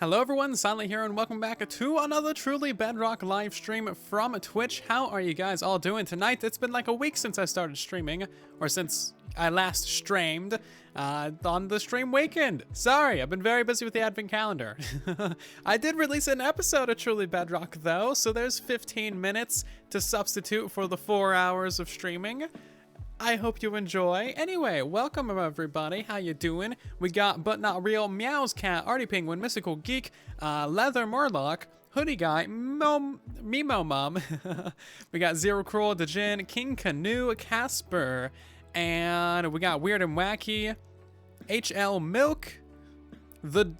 Hello everyone, Silent here, and welcome back to another truly Bedrock live stream from Twitch. How are you guys all doing tonight? It's been like a week since I started streaming, or since I last streamed on the stream weekend. Sorry, I've been very busy with the advent calendar. I did release an episode of Truly Bedrock though, so there's 15 minutes to substitute for the 4 hours of streaming. I hope you enjoy. Anyway, welcome everybody. How you doing? We got But Not Real, Meows Cat, Artie Penguin, Mystical Geek, Leather Murloc, Hoodie Guy, Mimo Mom. We got Zero Cruel, Dejin, King Canoe, Casper, and we got Weird and Wacky, HL Milk, the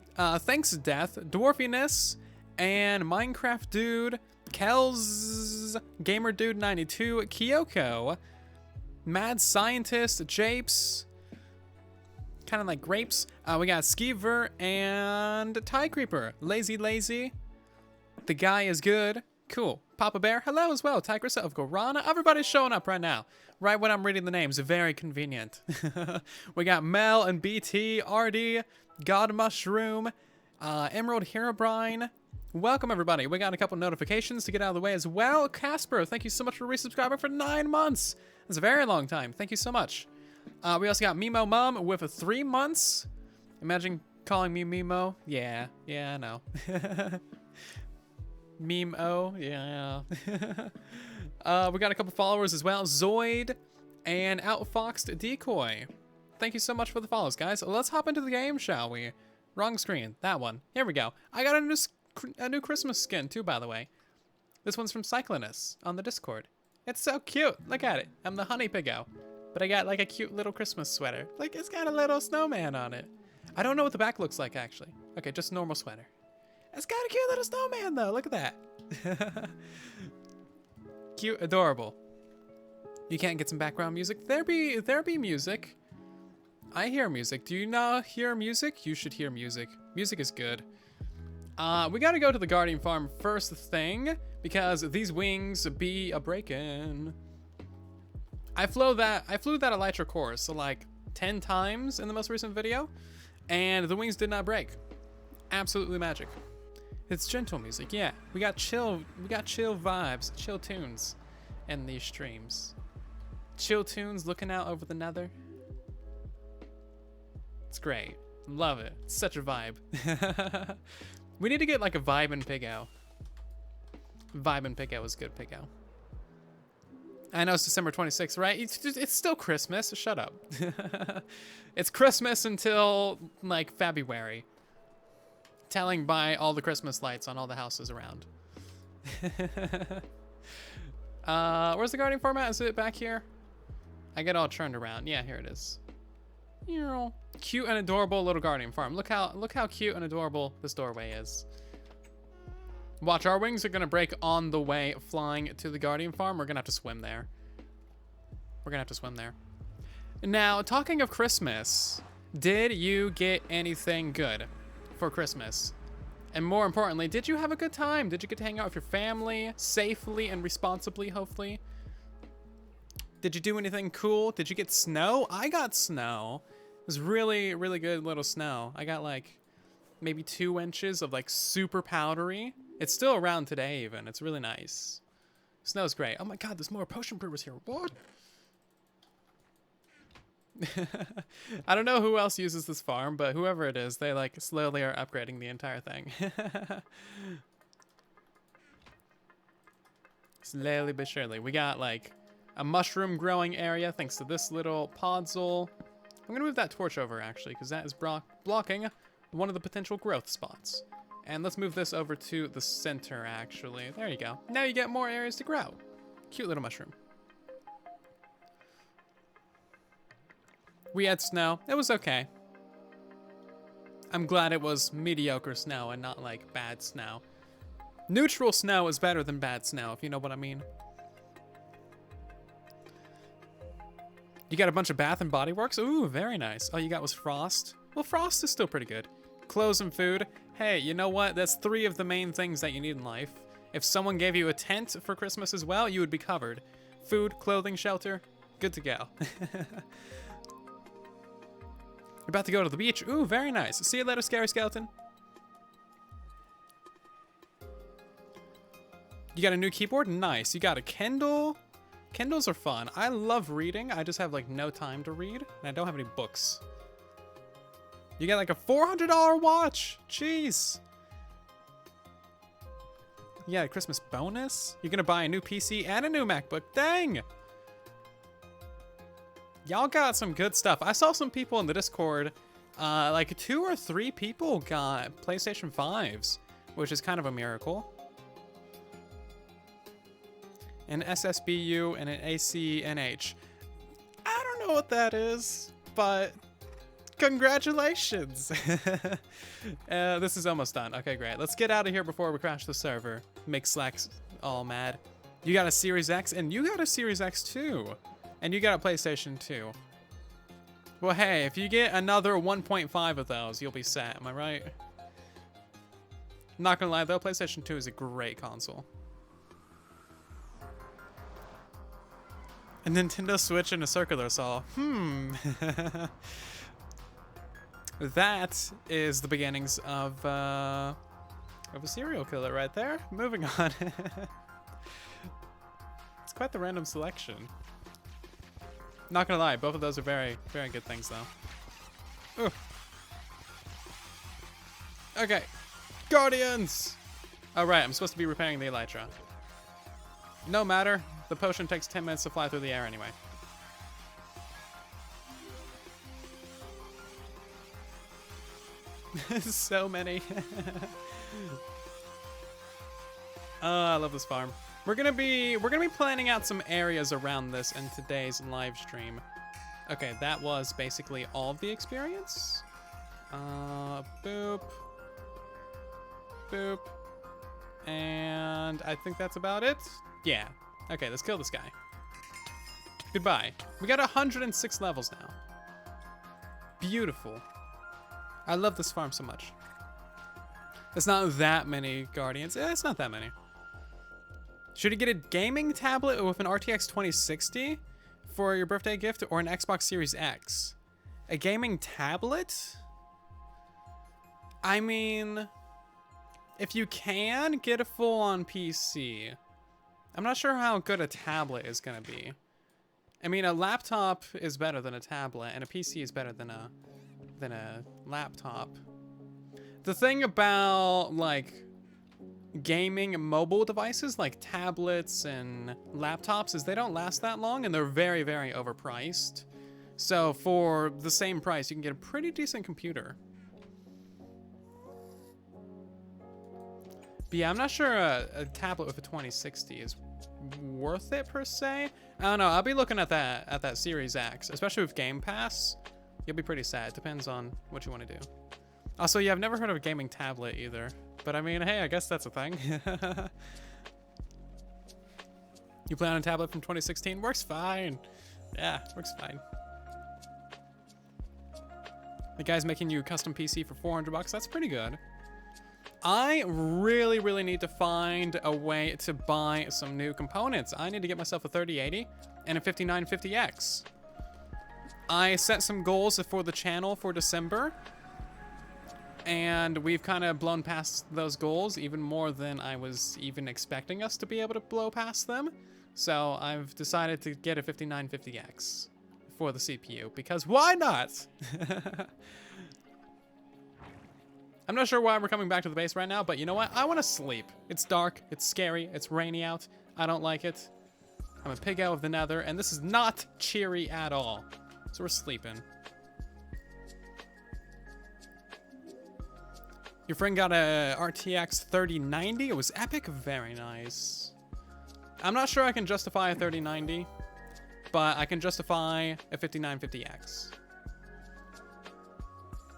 Thanks Death, Dwarfiness, and Minecraft Dude, Kells, Gamer Dude 92, Kyoko, Mad Scientist, Japes, kind of like grapes. We got Skeever and Tie Creeper. Lazy. The guy is good. Cool. Papa Bear, hello as well. Tigress of Gorana. Everybody's showing up right now. Right when I'm reading the names. Very convenient. We got Mel and BT, RD, God Mushroom, Emerald Herobrine. Welcome everybody. We got a couple notifications to get out of the way as well. Casper, thank you so much for resubscribing for 9 months. That's a very long time. Thank you so much. We also got Mimo Mom with 3 months. Imagine calling me Mimo. Yeah, I know. Meme-O, yeah. We got a couple followers as well. Zoid and Outfoxed Decoy. Thank you so much for the follows, guys. Let's hop into the game, shall we? Wrong screen. That one. Here we go. I got a new Christmas skin, too, by the way. This one's from Cyclinus on the Discord. It's so cute. Look at it. I'm the Honey Piggo. But I got like a cute little Christmas sweater. Like, it's got a little snowman on it. I don't know what the back looks like, actually. Okay, just normal sweater. It's got a cute little snowman, though. Look at that. Cute, adorable. You can't get some background music? There be music. I hear music. Do you not hear music? You should hear music. Music is good. We gotta go to the Guardian Farm first thing, because these wings be a breakin'. I flew that Elytra course like 10 times in the most recent video, and the wings did not break. Absolutely magic. It's gentle music, yeah. We got chill vibes, chill tunes in these streams. Chill tunes looking out over the nether. It's great. Love it. It's such a vibe. We need to get like a Vibe and Piggo. Vibe and Piggo is good, Piggo. I know it's December 26th, right? It's still Christmas. Shut up. It's Christmas until like February. Telling by all the Christmas lights on all the houses around. Where's the Guardian format? Is it back here? I get all turned around. Yeah, here it is. Cute and adorable little Guardian farm. Look how cute and adorable this doorway is. Watch, our wings are gonna break on the way flying to the Guardian farm. We're gonna have to swim there. Now, talking of Christmas, did you get anything good for Christmas? And more importantly, did you have a good time? Did you get to hang out with your family safely and responsibly, hopefully? Did you do anything cool? Did you get snow? I got snow. It was really, really good little snow. I got like maybe 2 inches of like super powdery. It's still around today even. It's really nice. Snow's great. Oh my god, there's more potion brewers here. What? I don't know who else uses this farm, but whoever it is, they like slowly are upgrading the entire thing. Slowly but surely. We got like a mushroom growing area thanks to this little podzol. I'm gonna move that torch over actually, because that is blocking one of the potential growth spots. And let's move this over to the center actually. There you go. Now you get more areas to grow. Cute little mushroom. We had snow. It was okay. I'm glad it was mediocre snow and not like bad snow. Neutral snow is better than bad snow, if you know what I mean. You got a bunch of Bath and Body Works? Ooh, very nice. All you got was Frost. Well, Frost is still pretty good. Clothes and food. Hey, you know what? That's 3 of the main things that you need in life. If someone gave you a tent for Christmas as well, you would be covered. Food, clothing, shelter, good to go. You're about to go to the beach. Ooh, very nice. See you later, Scary Skeleton. You got a new keyboard? Nice. You got a Kindle? Kindles are fun. I love reading. I just have like no time to read. And I don't have any books. You get like a $400 watch. Jeez. Yeah, Christmas bonus. You're gonna buy a new PC and a new MacBook. Dang. Y'all got some good stuff. I saw some people in the Discord, like 2 or 3 people got PlayStation 5s, which is kind of a miracle. An SSBU and an ACNH. I don't know what that is, but congratulations. This is almost done. Okay, great. Let's get out of here before we crash the server. Make Slacks all mad. You got a Series X and you got a Series X too. And you got a PlayStation 2. Well, hey, if you get another 1.5 of those, you'll be set. Am I right? Not gonna lie though, PlayStation 2 is a great console. A Nintendo Switch and a circular saw. That is the beginnings of a serial killer right there. Moving on. It's quite the random selection. Not gonna lie, both of those are very, very good things though. Ooh. Okay. Guardians! Alright, I'm supposed to be repairing the Elytra. No matter. The potion takes 10 minutes to fly through the air anyway. So many. Oh, I love this farm. We're gonna be planning out some areas around this in today's live stream. Okay, that was basically all of the experience. Boop. Boop. And I think that's about it. Yeah. Okay, let's kill this guy. Goodbye. We got 106 levels now. Beautiful. I love this farm so much. It's not that many Guardians. It's not that many. Should you get a gaming tablet with an RTX 2060 for your birthday gift or an Xbox Series X? A gaming tablet? I mean, if you can, get a full-on PC. I'm not sure how good a tablet is going to be. I mean, a laptop is better than a tablet, and a PC is better than a laptop. The thing about, like, gaming mobile devices, like tablets and laptops, is they don't last that long, and they're very, very overpriced. So for the same price, you can get a pretty decent computer. But yeah, I'm not sure a tablet with a 2060 is worth it per se. I don't know. I'll be looking at that Series X, especially with Game Pass. You'll be pretty sad. It depends on what you want to do. Also, yeah, I've never heard of a gaming tablet either. But I mean, hey, I guess that's a thing. You play on a tablet from 2016? Works fine. Yeah, works fine. The guy's making you a custom PC for 400 bucks. That's pretty good. I really, really need to find a way to buy some new components. I need to get myself a 3080 and a 5950X. I set some goals for the channel for December, and we've kind of blown past those goals even more than I was even expecting us to be able to blow past them. So I've decided to get a 5950X for the CPU, because why not? I'm not sure why we're coming back to the base right now, but you know what? I want to sleep. It's dark, it's scary, it's rainy out. I don't like it. I'm a pig out of the nether, and this is not cheery at all. So we're sleeping. Your friend got a RTX 3090. It was epic. Very nice. I'm not sure I can justify a 3090, but I can justify a 5950X.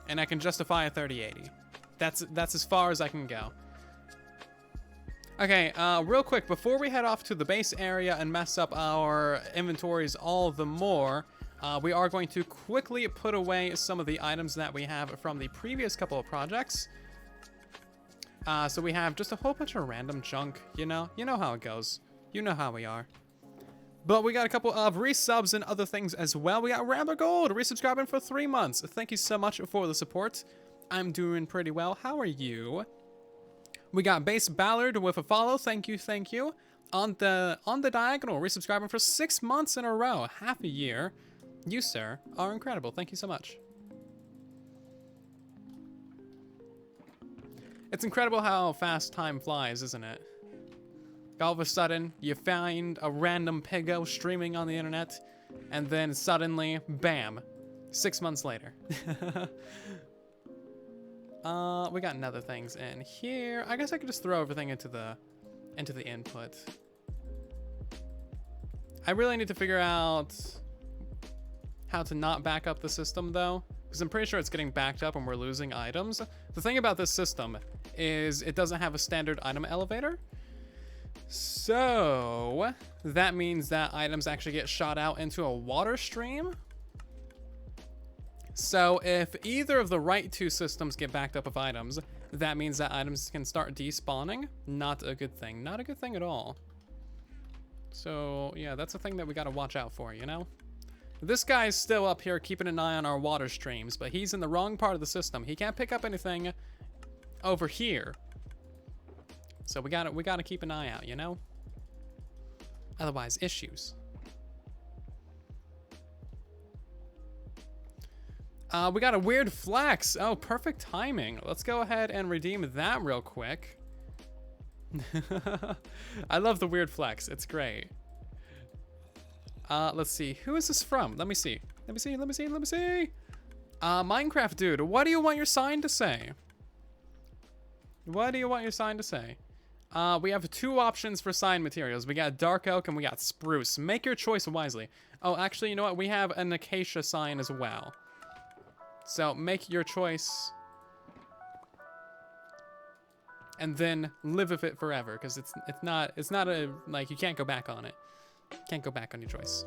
And I can justify a 3080. That's as far as I can go. Okay, real quick, before we head off to the base area and mess up our inventories all the more, we are going to quickly put away some of the items that we have from the previous couple of projects. So we have just a whole bunch of random junk, you know how it goes. You know how we are. But we got a couple of resubs and other things as well. We got Rambler Gold resubscribing for 3 months. Thank you so much for the support. I'm doing pretty well. How are you? We got Base Ballard with a follow. Thank you, thank you. On the diagonal, resubscribing for 6 months in a row, half a year. You, sir, are incredible. Thank you so much. It's incredible how fast time flies, isn't it? All of a sudden, you find a random piggo streaming on the internet, and then suddenly, bam, 6 months later. We got other things in here. I guess I could just throw everything into the input. I really need to figure out how to not back up the system, though, because I'm pretty sure it's getting backed up and we're losing items. The thing about this system is it doesn't have a standard item elevator. So that means that items actually get shot out into a water stream. So if either of the right two systems get backed up of items, that means that items can start despawning. Not a good thing. Not a good thing at all. So yeah, that's a thing that we gotta watch out for, you know? This guy's still up here keeping an eye on our water streams, but he's in the wrong part of the system. He can't pick up anything over here. So we gotta keep an eye out, you know? Otherwise, issues. We got a weird flex. Oh, perfect timing. Let's go ahead and redeem that real quick. I love the weird flex. It's great. Let's see. Who is this from? Let me see. Let me see. Let me see. Let me see. Minecraft dude, what do you want your sign to say? What do you want your sign to say? We have 2 options for sign materials. We got dark oak and we got spruce. Make your choice wisely. Oh, actually, you know what? We have an acacia sign as well. So make your choice. And then live with it forever, because it's not a, like, you can't go back on it. Can't go back on your choice.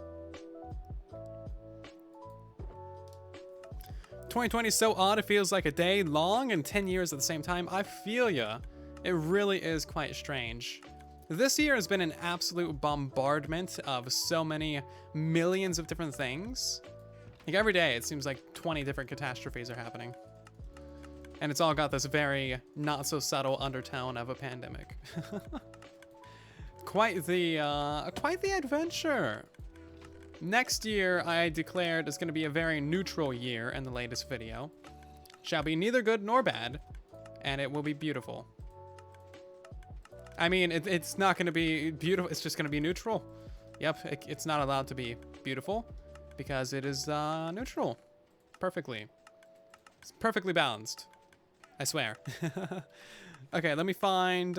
2020 is so odd, it feels like a day long and 10 years at the same time. I feel ya. It really is quite strange. This year has been an absolute bombardment of so many millions of different things. Like every day, it seems like 20 different catastrophes are happening. And it's all got this very not so subtle undertone of a pandemic. Quite the adventure. Next year, I declared, is going to be a very neutral year in the latest video. Shall be neither good nor bad, and it will be beautiful. I mean, it's not going to be beautiful, it's just going to be neutral. Yep, it's not allowed to be beautiful, because it is neutral. Perfectly. It's perfectly balanced. I swear. Okay, let me find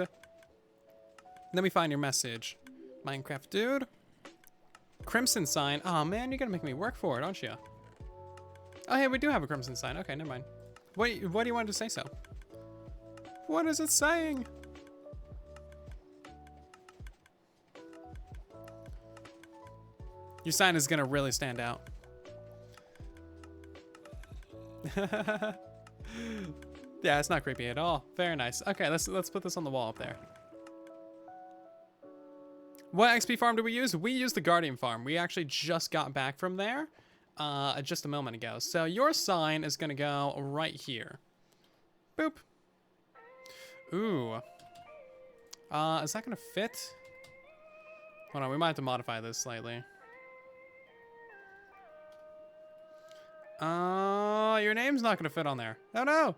your message. Minecraft dude. Crimson sign. Oh man, you're gonna make me work for it, aren't you? Oh hey, we do have a crimson sign. Okay, never mind. What do you want to say so? What is it saying? Your sign is gonna really stand out. Yeah, it's not creepy at all. Very nice. Okay, let's put this on the wall up there. What XP farm do we use? We use the Guardian farm. We actually just got back from there just a moment ago. So your sign is gonna go right here. Boop. Ooh. Is that gonna fit? Hold on, we might have to modify this slightly. Your name's not gonna fit on there. Oh no!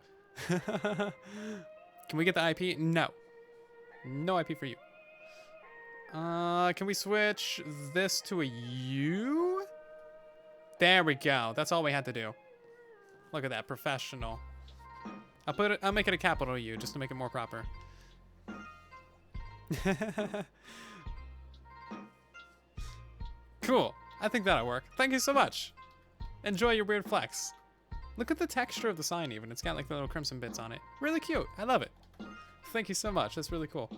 Can we get the IP? No. No IP for you. Can we switch this to a U? There we go. That's all we had to do. Look at that, professional. I'll make it a capital U just to make it more proper. Cool. I think that'll work. Thank you so much. Enjoy your weird flex. Look at the texture of the sign even. It's got like the little crimson bits on it. Really cute. I love it. Thank you so much. That's really cool.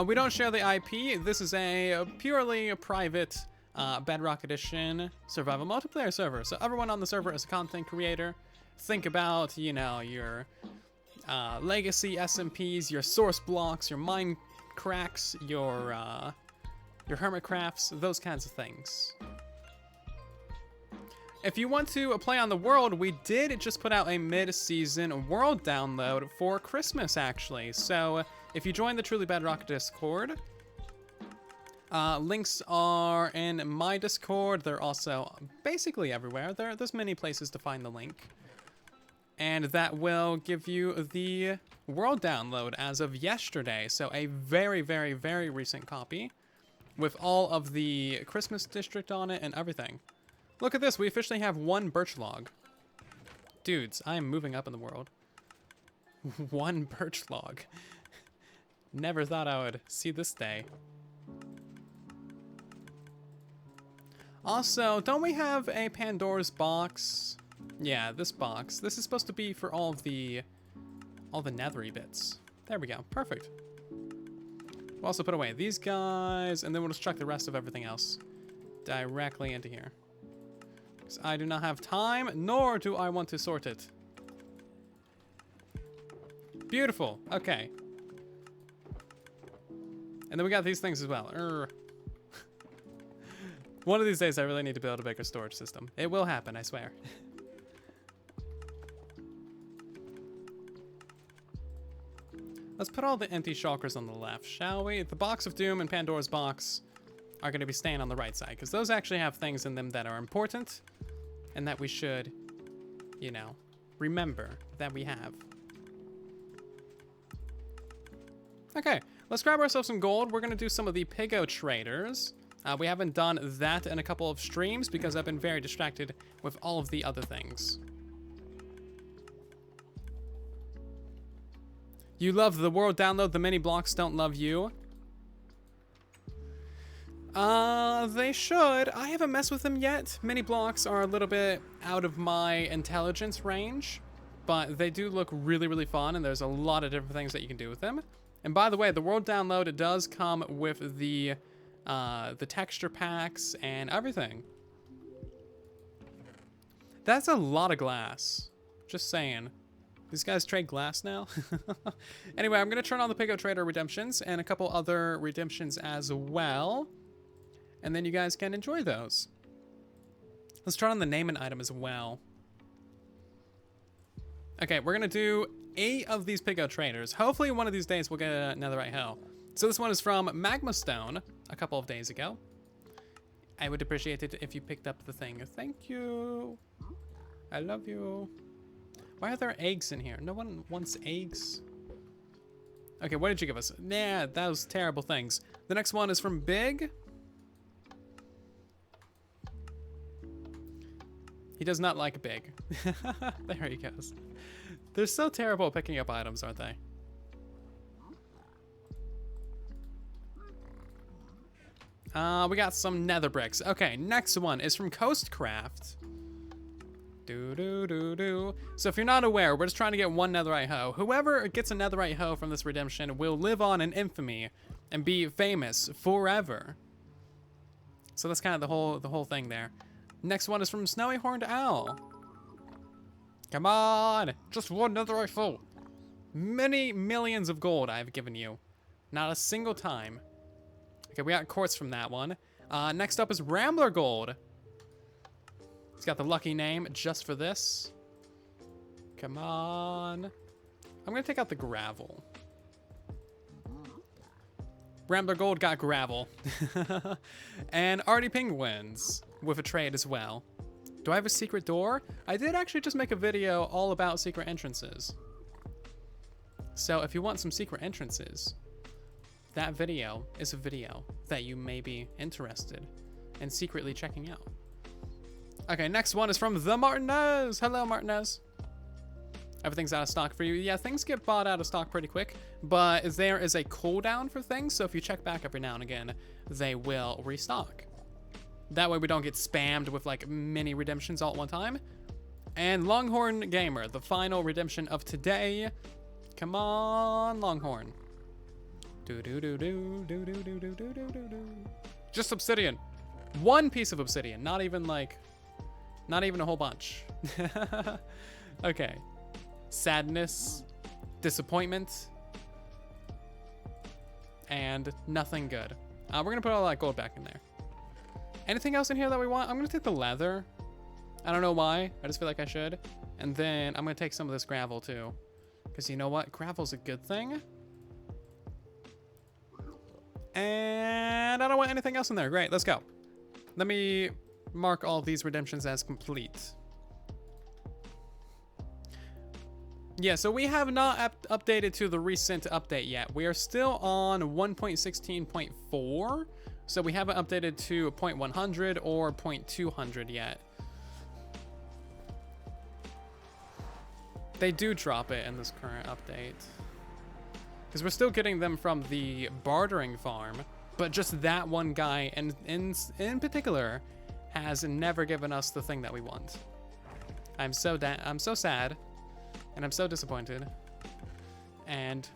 We don't share the IP. This is a purely private Bedrock Edition survival multiplayer server. So everyone on the server is a content creator. Think about, you know, your legacy SMPs, your source blocks, your mine cracks, your hermit crafts, those kinds of things. If you want to play on the world, we did just put out a mid-season world download for Christmas, actually. So if you join the Truly Bedrock Discord, links are in my Discord. They're also basically everywhere. There's many places to find the link. And that will give you the world download as of yesterday. So a very, very, very recent copy with all of the Christmas district on it and everything. Look at this, we officially have 1 birch log. Dudes, I am moving up in the world. 1 birch log. Never thought I would see this day. Also, don't we have a Pandora's box? Yeah, this box. This is supposed to be for all the nethery bits. There we go, perfect. We'll also put away these guys, and then we'll just chuck the rest of everything else directly into here. I do not have time, nor do I want to sort it. Beautiful. Okay. And then we got these things as well. One of these days, I really need to build a bigger storage system. It will happen, I swear. Let's put all the empty shulkers on the left, shall we? The Box of Doom and Pandora's Box are going to be staying on the right side, because those actually have things in them that are important and that we should, you know, remember that we have. Okay, let's grab ourselves some gold. We're going to do some of the Pigo traders. We haven't done that in a couple of streams because I've been very distracted with all of the other things. You love the world download, the mini blocks don't love you. They should. I haven't messed with them yet. Mini blocks are a little bit out of my intelligence range, but they do look really, really fun, and there's a lot of different things that you can do with them. And by the way, the world download, it does come with the texture packs and everything. That's a lot of glass. Just saying. These guys trade glass now? Anyway, I'm going to turn on the Pigo Trader redemptions and a couple other redemptions as well. And then you guys can enjoy those. Let's turn on the name and item as well. Okay, we're going to do 8 of these Pigo Traders. Hopefully one of these days we'll get a netherite hoe. So this one is from Magma Stone a couple of days ago. I would appreciate it if you picked up the thing. Thank you. I love you. Why are there eggs in here? No one wants eggs. Okay, what did you give us? Nah, those terrible things. The next one is from Big. He does not like Big. There he goes. They're so terrible at picking up items, aren't they? We got some nether bricks. Okay, next one is from Coastcraft. So if you're not aware, we're just trying to get 1 netherite hoe. Whoever gets a netherite hoe from this redemption will live on in infamy and be famous forever. So that's kind of the whole thing there. Next one is from Snowy Horned Owl. Come on, just 1 netherite hoe. Many millions of gold I've given you. Not a single time. Okay, we got quartz from that one. Next up is Rambler Gold. He's got the lucky name just for this. Come on. I'm gonna take out the gravel. Rambler Gold got gravel. And Artie Penguins with a trade as well. Do I have a secret door? I did actually just make a video all about secret entrances. So if you want some secret entrances, that video is a video that you may be interested in secretly checking out. Okay, next one is from the Martinez. Hello, Martinez. Everything's out of stock for you. Yeah, things get bought out of stock pretty quick, but there is a cooldown for things, so if you check back every now and again, they will restock. That way we don't get spammed with like mini redemptions all at one time. And Longhorn Gamer, the final redemption of today. Come on, Longhorn. Just obsidian. 1 piece of obsidian, not even a whole bunch. Okay. Sadness, disappointment, and nothing good. We're gonna put all that gold back in there. Anything else in here that we want? I'm gonna take the leather. I don't know why. I just feel like I should. And then I'm going to take some of this gravel too. Because you know what? Gravel's a good thing. And I don't want anything else in there. Great, let's go. Let me mark all these redemptions as complete. Yeah, so we have not updated to the recent update yet. We are still on 1.16.4. So we haven't updated to 0.100 or 0.200 yet. They do drop it in this current update. Because we're still getting them from the bartering farm, but just that one guy, and in particular, has never given us the thing that we want. I'm so sad, and I'm so disappointed. And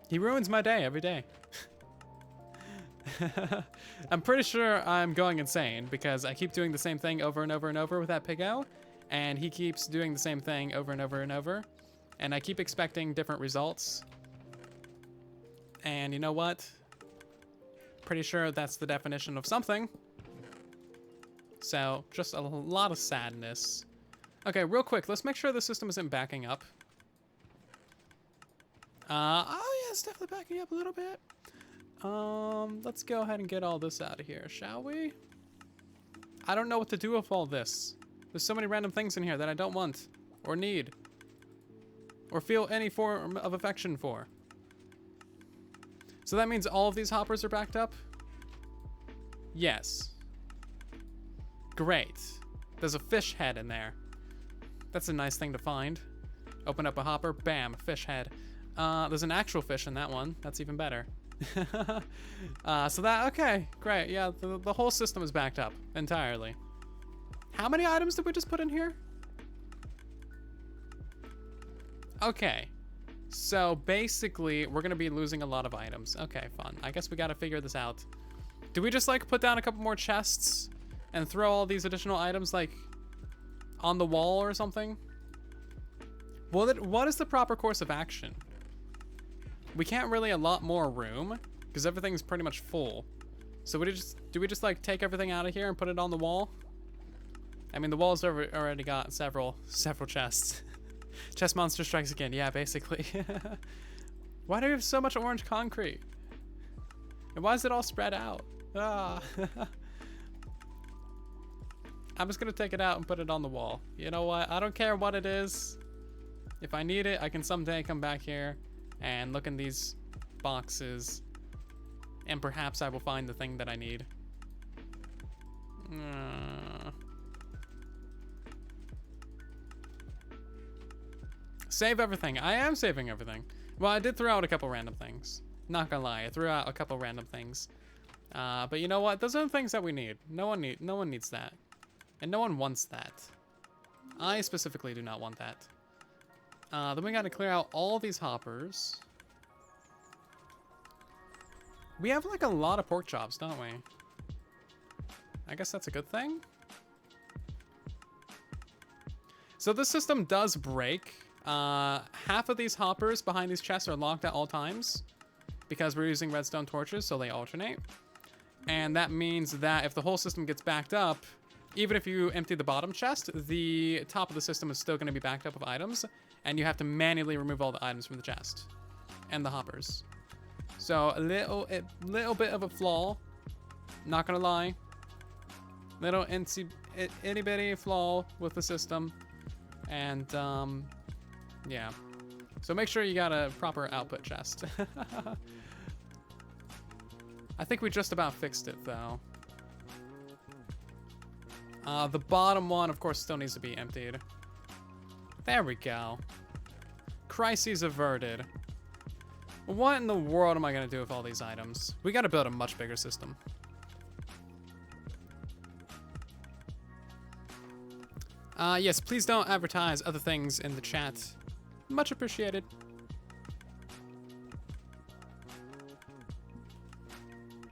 he ruins my day every day. I'm pretty sure I'm going insane because I keep doing the same thing over and over and over with that pig-o, and he keeps doing the same thing over and over and over, and I keep expecting different results. And you know what? Pretty sure that's the definition of something. So, just a lot of sadness. Okay, real quick, let's make sure the system isn't backing up. Oh yeah, it's definitely backing up a little bit. Let's go ahead and get all this out of here, shall we? I don't know what to do with all this. There's so many random things in here that I don't want, or need, or feel any form of affection for. So that means all of these hoppers are backed up? Yes. Great. There's a fish head in there. That's a nice thing to find. Open up a hopper, bam, fish head. There's an actual fish in that one. That's even better. So that, okay, great. Yeah, the whole system is backed up entirely. How many items did we just put in here? Okay. So basically, we're gonna be losing a lot of items. Okay, fun. I guess we gotta figure this out. Do we just like put down a couple more chests and throw all these additional items like on the wall or something? Well, what is the proper course of action? We can't really allot more room because everything's pretty much full. So do we just like take everything out of here and put it on the wall? I mean, the wall's already got several chests. Chest monster strikes again. Yeah, basically. Why do we have so much orange concrete? And why is it all spread out? Ah. I'm just gonna take it out and put it on the wall. You know what? I don't care what it is. If I need it, I can someday come back here and look in these boxes, and perhaps I will find the thing that I need. Save everything. I am saving everything. Well, I did throw out a couple random things. Not gonna lie, I threw out a couple random things. But you know what? Those are the things that we need. No one needs that, and no one wants that. I specifically do not want that. Then we gotta clear out all these hoppers. We have like a lot of pork chops, don't we? I guess that's a good thing. So this system does break. Half of these hoppers behind these chests are locked at all times because we're using redstone torches, so they alternate. And that means that if the whole system gets backed up, even if you empty the bottom chest, the top of the system is still going to be backed up with items, and you have to manually remove all the items from the chest and the hoppers. So a little bit of a flaw, not gonna lie. Little itty bitty flaw with the system, and yeah. So make sure you got a proper output chest. I think we just about fixed it though. The bottom one, of course, still needs to be emptied. There we go. Crises averted. What in the world am I gonna do with all these items? We gotta build a much bigger system. Yes, please don't advertise other things in the chat. Much appreciated.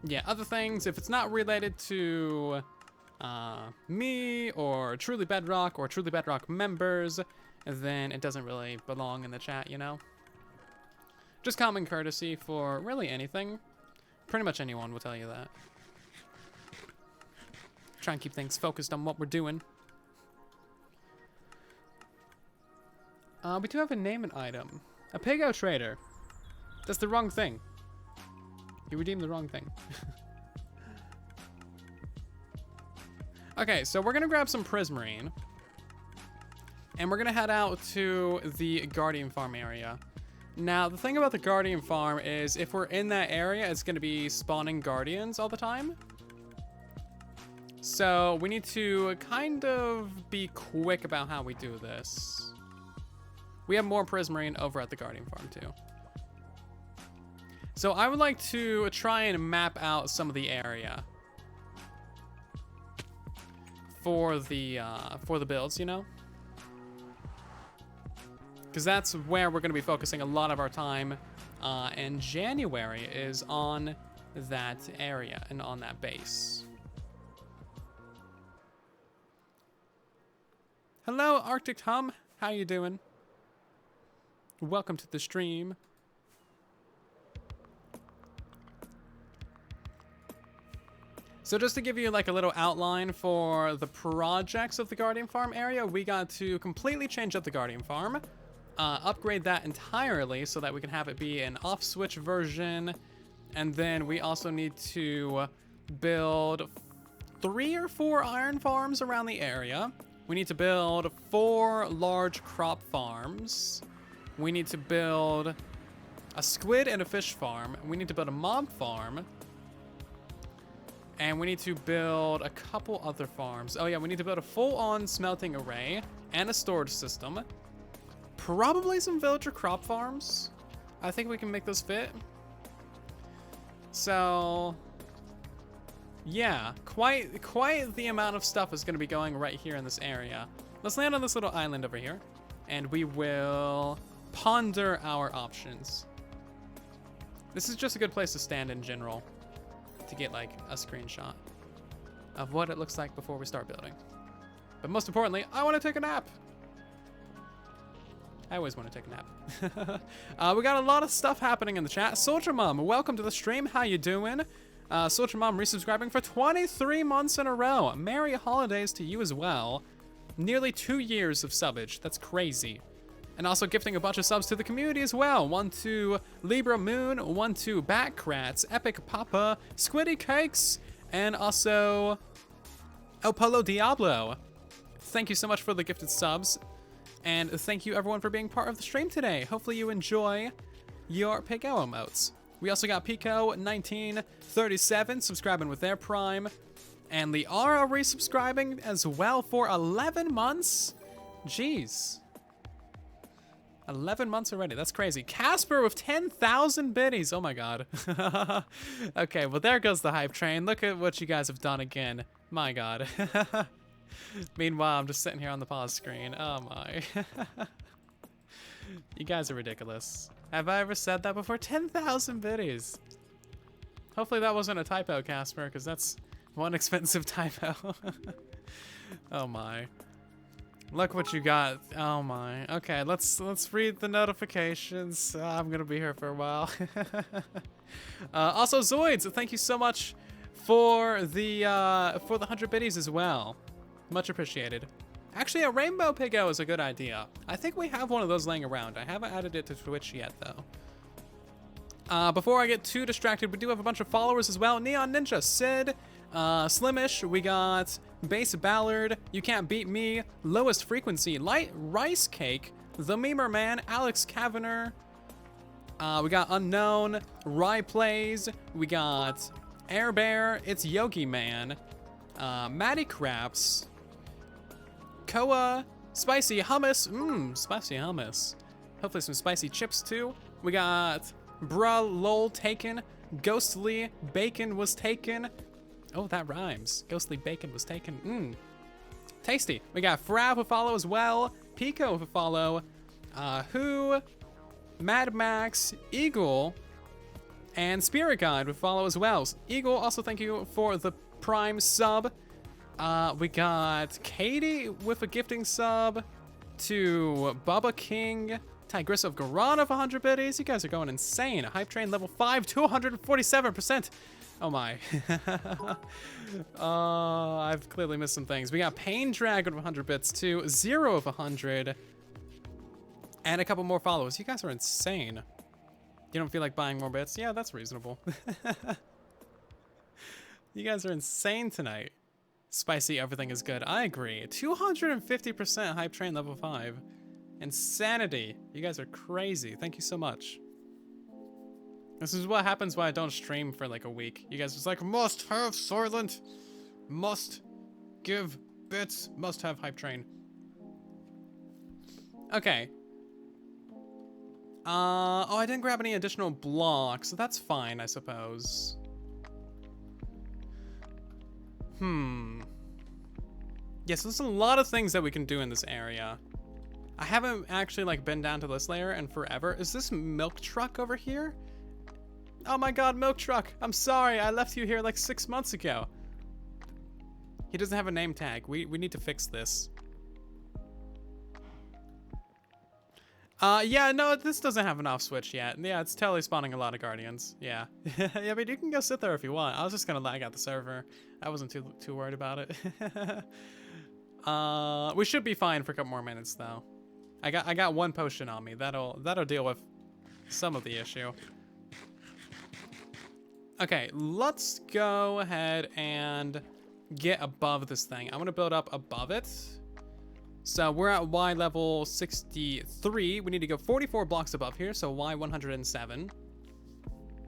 Yeah, other things, if it's not related to me or Truly Bedrock or Truly Bedrock members, then it doesn't really belong in the chat, you know? Just common courtesy for really anything. Pretty much anyone will tell you that. Try and keep things focused on what we're doing. We do have a name and item. A pig-out trader. That's the wrong thing. You redeemed the wrong thing. Okay, so we're gonna grab some prismarine. And we're gonna head out to the Guardian Farm area. Now, the thing about the Guardian Farm is if we're in that area, it's gonna be spawning Guardians all the time. So we need to kind of be quick about how we do this. We have more prismarine over at the Guardian Farm too. So I would like to try and map out some of the area for the builds, you know? Because that's where we're going to be focusing a lot of our time in January, is on that area and on that base. Hello, Arctic Hum. How you doing? Welcome to the stream. So just to give you like a little outline for the projects of the Guardian Farm area, we got to completely change up the Guardian Farm, upgrade that entirely so that we can have it be an off-switch version, and then we also need to build 3 or 4 iron farms around the area. We need to build 4 large crop farms. We need to build a squid and a fish farm. We need to build a mob farm. And we need to build a couple other farms. Oh yeah, we need to build a full-on smelting array and a storage system. Probably some villager crop farms. I think we can make those fit. So yeah, quite the amount of stuff is going to be going right here in this area. Let's land on this little island over here, and we will ponder our options. This is just a good place to stand in general, to get like a screenshot of what it looks like before we start building. But most importantly, I want to take a nap. I always want to take a nap. We got a lot of stuff happening in the chat. Soldier Mom, welcome to the stream. How you doing? Soldier Mom resubscribing for 23 months in a row. Merry holidays to you as well. Nearly 2 years of subbage. That's crazy. And also gifting a bunch of subs to the community as well. 1 to Libra Moon, 1 to Batkrats, Epic Papa, Squiddy Cakes, and also El Polo Diablo. Thank you so much for the gifted subs. And thank you everyone for being part of the stream today. Hopefully you enjoy your Pico emotes. We also got Pico1937 subscribing with their Prime. And Liara resubscribing as well for 11 months. Jeez. 11 months already. That's crazy. Casper with 10,000 biddies. Oh my god. Okay, well there goes the hype train. Look at what you guys have done again. My god. Meanwhile, I'm just sitting here on the pause screen. Oh my. You guys are ridiculous. Have I ever said that before? 10,000 biddies. Hopefully that wasn't a typo, Casper, because that's one expensive typo. Oh my. Look what you got. Oh my. Okay, let's read the notifications. I'm gonna be here for a while. Also, Zoids, thank you so much for the 100 biddies as well. Much appreciated. Actually, a rainbow piggo is a good idea. I think we have one of those laying around. I haven't added it to Twitch yet, though. Before I get too distracted, we do have a bunch of followers as well. Neon Ninja, Sid, Slimish, we got Base Ballard, You Can't Beat Me, Lowest Frequency, Light Rice Cake, The Memer Man, Alex Kavanagh, we got Unknown, Rye Plays, we got Air Bear, It's Yogi Man, Maddie Craps, Koa, Spicy Hummus, spicy hummus. Hopefully some spicy chips too. We got Bruh Lol Taken, Ghostly Bacon was taken. Oh, that rhymes. Ghostly Bacon was taken. Tasty. We got Frav with a follow as well. Pico with a follow. Who, Mad Max, Eagle, and Spirit Guide with a follow as well. Eagle, also thank you for the Prime sub. We got Katie with a gifting sub to Bubba King, Tigress of Garan of 100 biddies. You guys are going insane. Hype Train level 5, 247%. Oh my. I've clearly missed some things. We got Pain Dragon of 100 bits too. 0 of 100. And a couple more followers. You guys are insane. You don't feel like buying more bits? Yeah, that's reasonable. You guys are insane tonight. Spicy, everything is good. I agree. 250% hype train level 5. Insanity. You guys are crazy. Thank you so much. This is what happens when I don't stream for like a week. You guys just like, must have Silent. Must give bits. Must have hype train. Okay. Oh, I didn't grab any additional blocks, so that's fine, I suppose. Yes, there's a lot of things that we can do in this area. I haven't actually like been down to this layer in forever. Is this milk truck over here? Oh my god, milk truck. I'm sorry, I left you here like 6 months ago. He doesn't have a name tag. We need to fix this. Yeah, no, this doesn't have an off switch yet. Yeah, it's totally spawning a lot of guardians. Yeah. Yeah, but you can go sit there if you want. I was just gonna lag out the server. I wasn't too worried about it. We should be fine for a couple more minutes though. I got one potion on me. That'll deal with some of the issue. Okay, let's go ahead and get above this thing. I'm gonna build up above it. So we're at Y level 63. We need to go 44 blocks above here, so Y 107.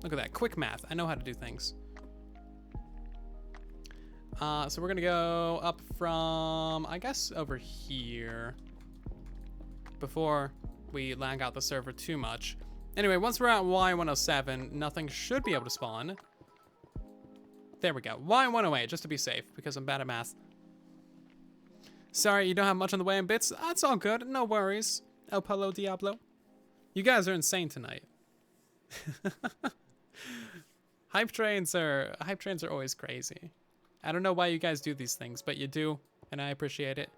Look at that, quick math. I know how to do things. So we're gonna go up from, I guess, over here before we lag out the server too much. Anyway, once we're at Y 107, nothing should be able to spawn. There we go, Y 108, just to be safe, because I'm bad at math. Sorry, you don't have much on the way in bits. That's all good. No worries. El Polo Diablo. You guys are insane tonight. Hype trains are always crazy. I don't know why you guys do these things, but you do, and I appreciate it.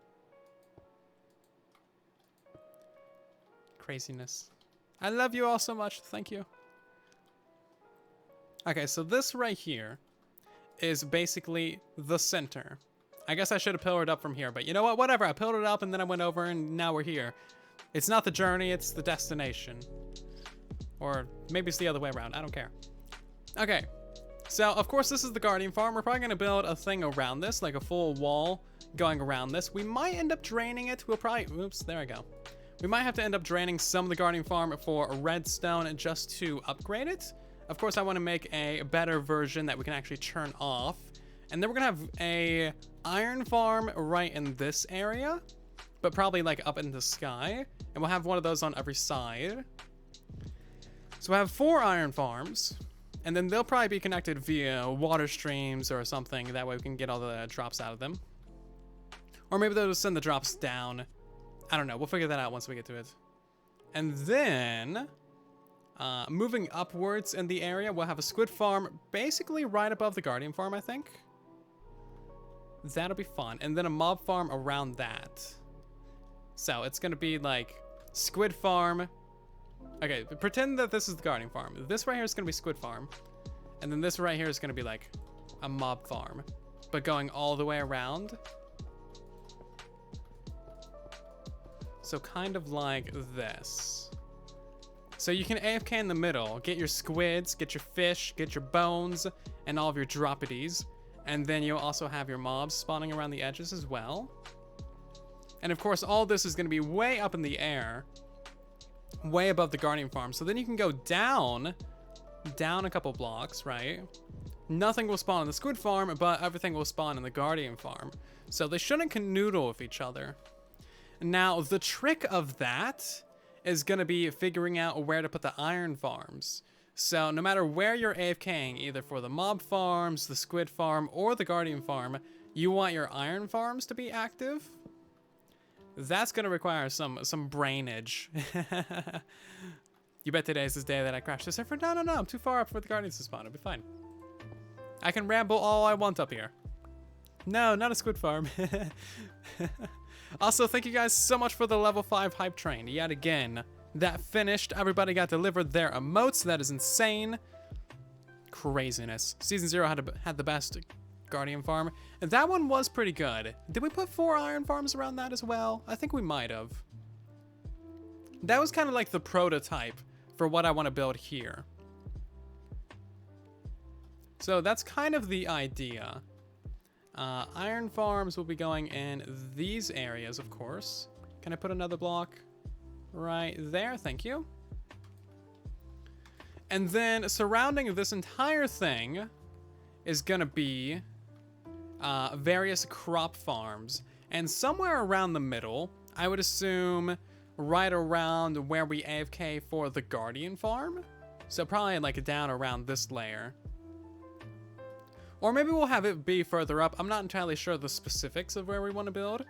Craziness. I love you all so much. Thank you. Okay, so this right here is basically the center. I guess I should have pillared up from here, but you know what? Whatever. I pillared it up and then I went over and now we're here. It's not the journey, it's the destination. Or maybe it's the other way around. I don't care. Okay. So, of course, this is the Guardian Farm. We're probably going to build a thing around this, like a full wall going around this. We might end up draining it. We'll probably... Oops, there I go. We might have to end up draining some of the Guardian Farm for redstone just to upgrade it. Of course, I want to make a better version that we can actually turn off. And then we're going to have a iron farm right in this area, but probably like up in the sky. And we'll have one of those on every side. So we'll have 4 iron farms. And then they'll probably be connected via water streams or something. That way we can get all the drops out of them. Or maybe they'll just send the drops down. I don't know. We'll figure that out once we get to it. And then... moving upwards in the area, we'll have a squid farm basically right above the Guardian Farm, I think. That'll be fun. And then a mob farm around that. So it's going to be like squid farm. Okay, pretend that this is the Guardian Farm. This right here is going to be squid farm. And then this right here is going to be like a mob farm. But going all the way around. So kind of like this. So you can AFK in the middle, get your squids, get your fish, get your bones, and all of your droppities. And then you'll also have your mobs spawning around the edges as well. And of course, all this is going to be way up in the air, way above the Guardian Farm. So then you can go down a couple blocks, right? Nothing will spawn in the squid farm, but everything will spawn in the Guardian Farm. So they shouldn't canoodle with each other. Now, the trick of that is going to be figuring out where to put the iron farms. So no matter where you're AFKing, either for the mob farms, the squid farm, or the Guardian Farm, you want your iron farms to be active. That's going to require some brainage. You bet today's the day that I crashed the server? No, I'm too far up for the Guardians to spawn. It'll be fine. I can ramble all I want up here. No, not a squid farm. Also, thank you guys so much for the level 5 hype train. Yet again, that finished. Everybody got delivered their emotes. That is insane. Craziness. Season 0 had the best Guardian Farm. And that one was pretty good. Did we put 4 iron farms around that as well? I think we might have. That was kind of like the prototype for what I want to build here. So that's kind of the idea. Iron farms will be going in these areas, of course. Can I put another block right there? Thank you. And then surrounding this entire thing is going to be various crop farms. And somewhere around the middle, I would assume right around where we AFK for the Guardian farm. So probably like down around this layer. Or maybe we'll have it be further up. I'm not entirely sure the specifics of where we want to build.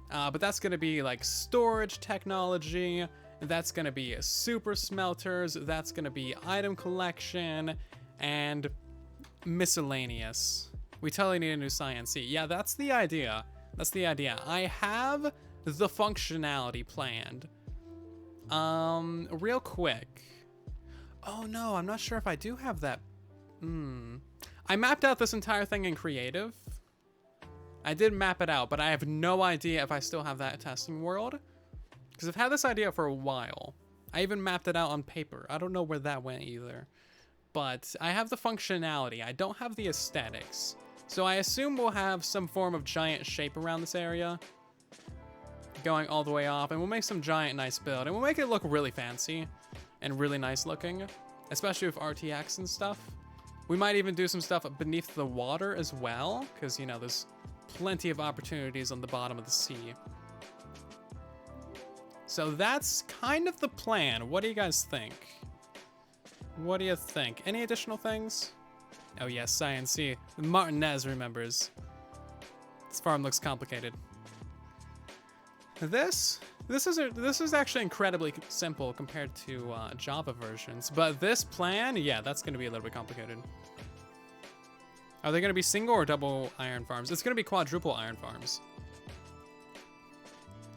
But that's going to be like storage technology. That's going to be super smelters. That's going to be item collection and miscellaneous. We totally need a new Science. Yeah, that's the idea. That's the idea. I have the functionality planned. Real quick. Oh no, I'm not sure if I do have that. I mapped out this entire thing in creative. I did map it out, but I have no idea if I still have that testing world. Because I've had this idea for a while. I even mapped it out on paper. I don't know where that went either. But I have the functionality. I don't have the aesthetics. So I assume we'll have some form of giant shape around this area. Going all the way off. And we'll make some giant nice build. And we'll make it look really fancy. And really nice looking. Especially with RTX and stuff. We might even do some stuff beneath the water as well. Because, you know, there's plenty of opportunities on the bottom of the sea. So that's kind of the plan. What do you guys think? What do you think? Any additional things? Oh yes, Science. Martinez remembers. This farm looks complicated. This is actually incredibly simple compared to Java versions. But this plan, yeah, that's going to be a little bit complicated. Are they going to be single or double iron farms? It's going to be quadruple iron farms.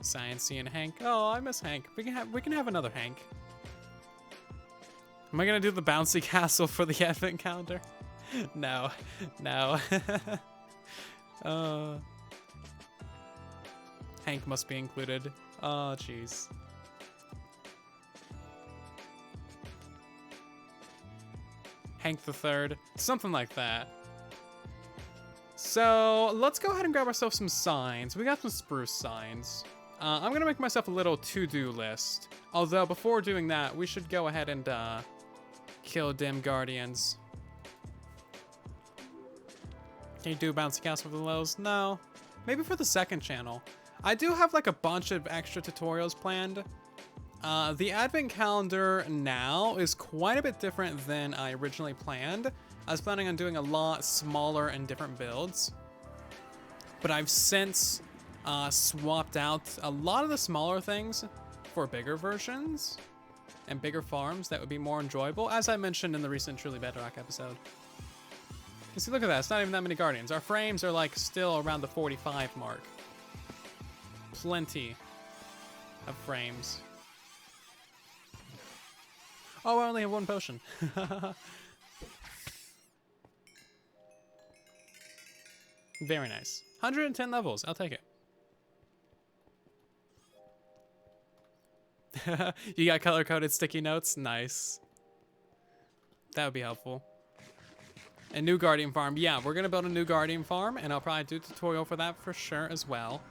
Science and Hank. Oh, I miss Hank. We can have another Hank. Am I gonna do the bouncy castle for the advent calendar? No, no. Hank must be included. Oh, jeez. Hank the Third, something like that. So let's go ahead and grab ourselves some signs. We got some spruce signs. I'm gonna make myself a little to-do list. Although before doing that, we should go ahead and kill dim guardians. Can you do bouncy castle for the lows? No. Maybe for the second channel. I do have like a bunch of extra tutorials planned. The advent calendar now is quite a bit different than I originally planned. I was planning on doing a lot smaller and different builds. But I've since swapped out a lot of the smaller things for bigger versions and bigger farms that would be more enjoyable, as I mentioned in the recent Truly Bedrock episode. You see, look at that. It's not even that many guardians. Our frames are like still around the 45 mark. Plenty of frames. Oh, I only have one potion. Very nice. 110 levels. I'll take it. You got color-coded sticky notes? Nice. That would be helpful. A new guardian farm. Yeah, we're going to build a new guardian farm, and I'll probably do a tutorial for that for sure as well.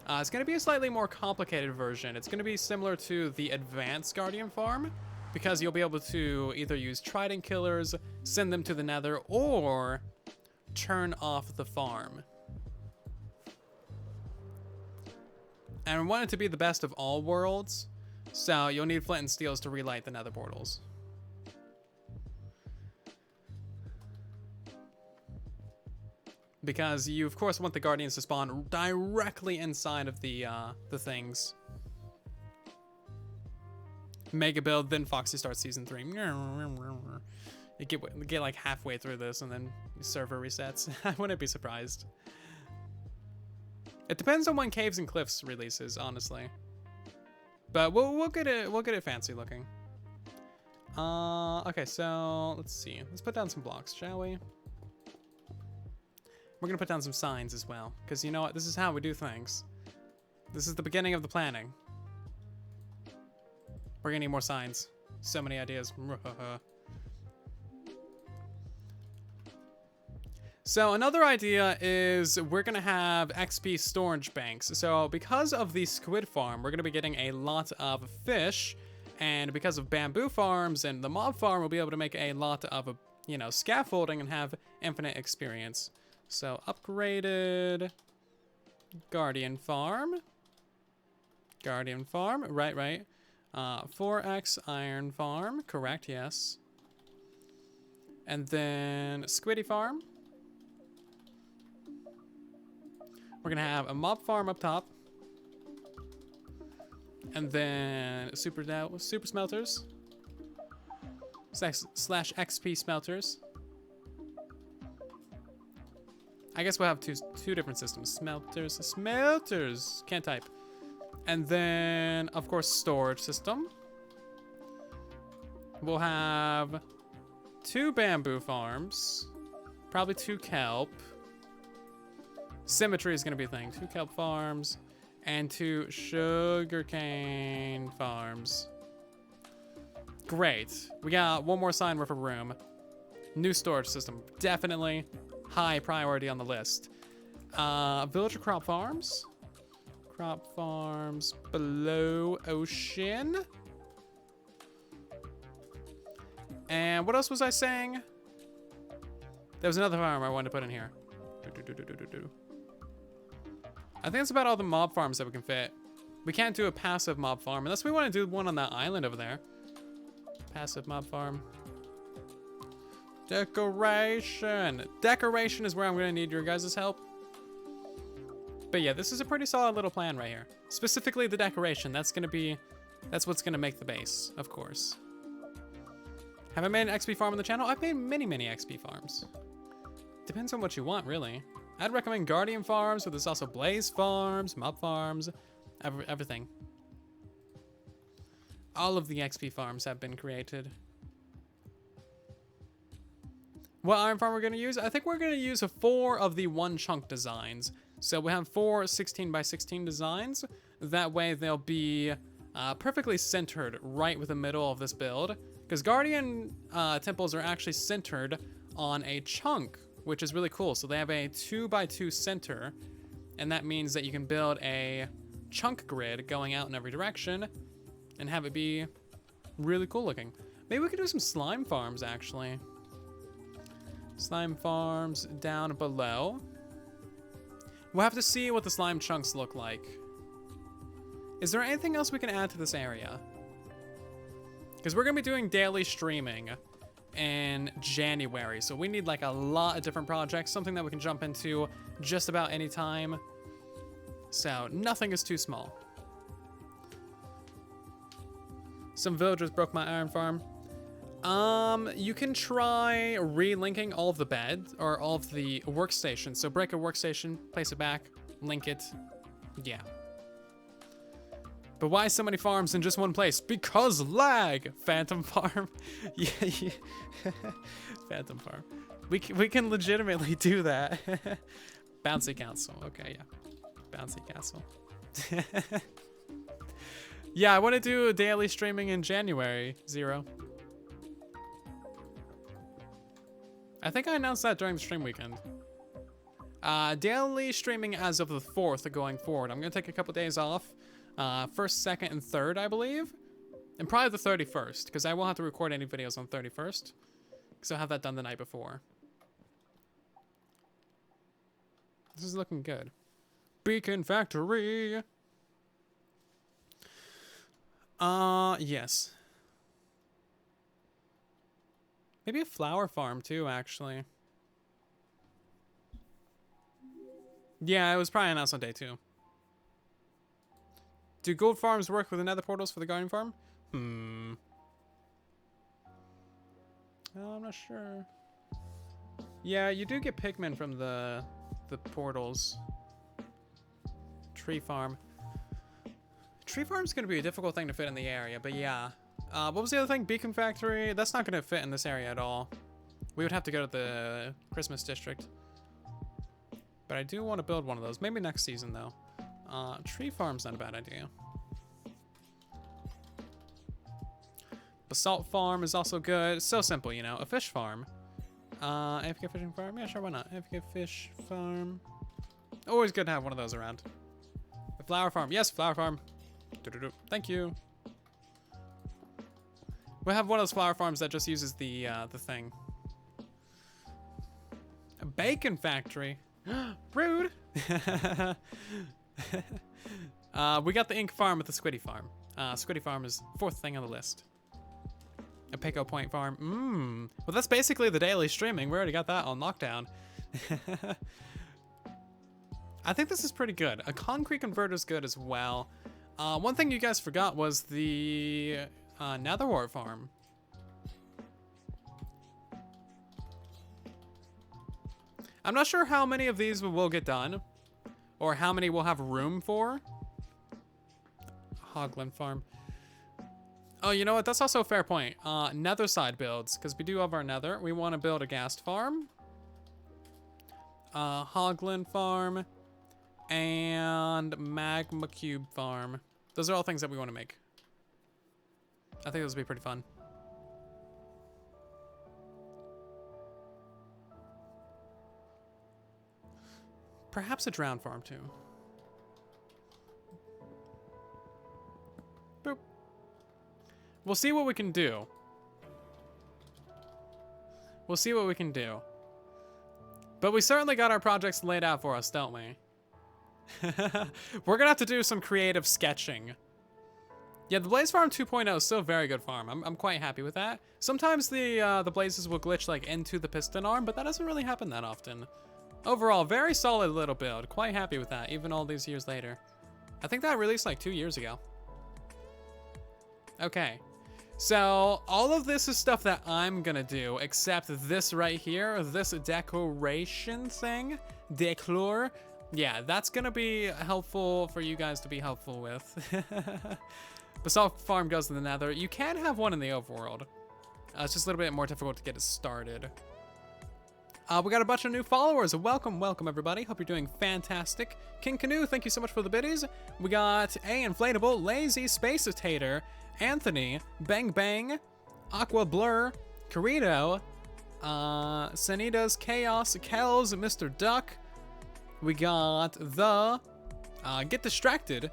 It's going to be a slightly more complicated version. It's going to be similar to the advanced guardian farm, because you'll be able to either use trident killers, send them to the nether, or turn off the farm. And we want it to be the best of all worlds, so you'll need flint and steels to relight the nether portals. Because you, of course, want the guardians to spawn directly inside of the things. Mega build, then Foxy starts season 3. You get like halfway through this, and then server resets. I wouldn't be surprised. It depends on when Caves and Cliffs releases, honestly. But we'll get it fancy looking. Okay, so let's see. Let's put down some blocks, shall we? We're gonna put down some signs as well, because you know what? This is how we do things. This is the beginning of the planning. We're gonna need more signs. So many ideas. So another idea is we're gonna have XP storage banks. So because of the squid farm, we're gonna be getting a lot of fish, and because of bamboo farms and the mob farm, we'll be able to make a lot of, you know, scaffolding and have infinite experience. So upgraded guardian farm, right. 4x iron farm, correct, yes. And then squiddy farm. We're gonna have a mob farm up top, and then super smelters slash XP smelters. I guess we'll have two different systems. Smelters. Can't type. And then of course storage system. We'll have 2 bamboo farms, probably 2 kelp. Symmetry is going to be a thing. 2 kelp farms and 2 sugarcane farms. Great. We got one more sign worth of room. New storage system. Definitely high priority on the list. Villager crop farms. Crop farms below ocean. And what else was I saying? There was another farm I wanted to put in here. I think that's about all the mob farms that we can fit. We can't do a passive mob farm unless we want to do one on that island over there. Passive mob farm. Decoration. Decoration is where I'm going to need your guys' help. But yeah, this is a pretty solid little plan right here. Specifically the decoration. That's what's going to make the base, of course. Have I made an XP farm on the channel? I've made many XP farms. Depends on what you want, really. I'd recommend Guardian farms, but there's also Blaze farms, Mob farms, everything. All of the XP farms have been created. What iron farm we're going to use? I think we're going to use 4 of the 1 chunk designs. So we have 4 16x16 designs. That way they'll be perfectly centered right with the middle of this build. Because Guardian temples are actually centered on a chunk, which is really cool. So they have a 2x2 center, and that means that you can build a chunk grid going out in every direction and have it be really cool looking. Maybe we could do some slime farms, actually. Slime farms down below. We'll have to see what the slime chunks look like. Is there anything else we can add to this area? Because we're going to be doing daily streaming in January, so we need like a lot of different projects, something that we can jump into just about any time. So nothing is too small. Some villagers broke my iron farm. You can try relinking all of the bed or all of the workstations. So break a workstation, place it back, link it. Yeah. But why so many farms in just one place? Because lag! Phantom farm. Yeah. Phantom farm. We can legitimately do that. Bouncy castle. Okay, yeah. Bouncy castle. Yeah, I want to do daily streaming in January. 0. I think I announced that during the stream weekend. Daily streaming as of the 4th going forward. I'm going to take a couple days off. 1st, 2nd, and 3rd, I believe. And probably the 31st, because I won't have to record any videos on 31st. Because I'll have that done the night before. This is looking good. Beacon Factory! Yes. Maybe a flower farm, too, actually. Yeah, it was probably announced on day 2. Do gold farms work with the nether portals for the guardian farm? I'm not sure. Yeah, you do get pigmen from the portals. Tree farm. Tree farm's gonna be a difficult thing to fit in the area, but yeah. What was the other thing? Beacon Factory? That's not gonna fit in this area at all. We would have to go to the Christmas district. But I do want to build one of those. Maybe next season, though. Tree farm's not a bad idea. Basalt farm is also good. So simple, you know. A fish farm. AFK fishing farm? Yeah, sure, why not? AFK fish farm. Always good to have one of those around. A flower farm. Yes, flower farm. Thank you. We'll have one of those flower farms that just uses the thing. A bacon factory. Rude. We got the ink farm with the squiddy farm. Squiddy farm is 4th thing on the list. A Pico Point farm. Well, that's basically the daily streaming. We already got that on lockdown. I think this is pretty good. A concrete converter is good as well. One thing you guys forgot was the netherwort farm. I'm not sure how many of these will get done, or how many we'll have room for. Hoglin farm. Oh, you know what? That's also a fair point. Nether side builds, because we do have our nether. We want to build a ghast farm, Hoglin farm, and magma cube farm. Those are all things that we want to make. I think those would be pretty fun. Perhaps a drown farm too. Boop. We'll see what we can do. We'll see what we can do. But we certainly got our projects laid out for us, don't we? We're gonna have to do some creative sketching. Yeah, the Blaze Farm 2.0 is still a very good farm. I'm quite happy with that. Sometimes the blazes will glitch like into the piston arm, but that doesn't really happen that often. Overall, very solid little build. Quite happy with that, even all these years later. I think that released like 2 years ago. Okay. So, all of this is stuff that I'm gonna do, except this right here, this decoration thing, decor. Yeah, that's gonna be helpful for you guys to be helpful with. Basalt farm goes to the nether. You can have one in the overworld. It's just a little bit more difficult to get it started. We got a bunch of new followers. Welcome, welcome everybody. Hope you're doing fantastic. King Canoe, thank you so much for the biddies. We got A Inflatable, Lazy Spacitator, Anthony, Bang Bang, Aqua Blur, Carito, Sanitas, Chaos, Kells, Mr. Duck. We got the Get Distracted.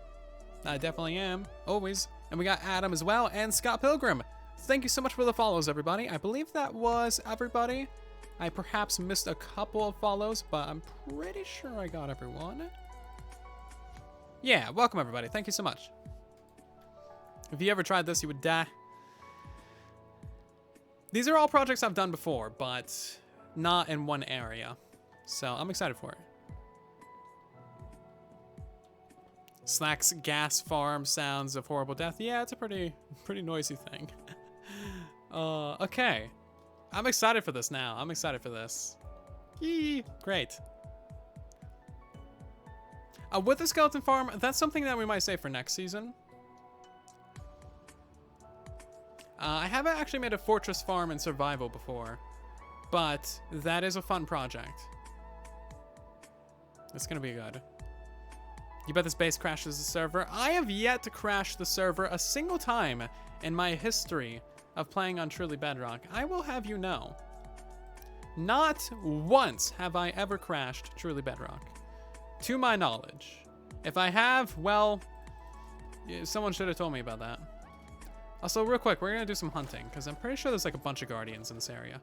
I definitely am, always. And we got Adam as well, and Scott Pilgrim. Thank you so much for the follows, everybody. I believe that was everybody. I perhaps missed a couple of follows, but I'm pretty sure I got everyone. Yeah, welcome everybody. Thank you so much. If you ever tried this, you would die. These are all projects I've done before, but not in one area. So I'm excited for it. Slack's gas farm sounds of horrible death. Yeah, it's a pretty noisy thing. Okay. I'm excited for this now. I'm excited for this. Yee, great. With the skeleton farm, that's something that we might save for next season. I haven't actually made a fortress farm in survival before, but that is a fun project. It's gonna be good. You bet this base crashes the server. I have yet to crash the server a single time in my history of playing on Truly Bedrock. I will have you know, not once have I ever crashed Truly Bedrock, to my knowledge. If I have, well, someone should have told me about that. Also, real quick, we're gonna do some hunting, because I'm pretty sure there's like a bunch of guardians in this area.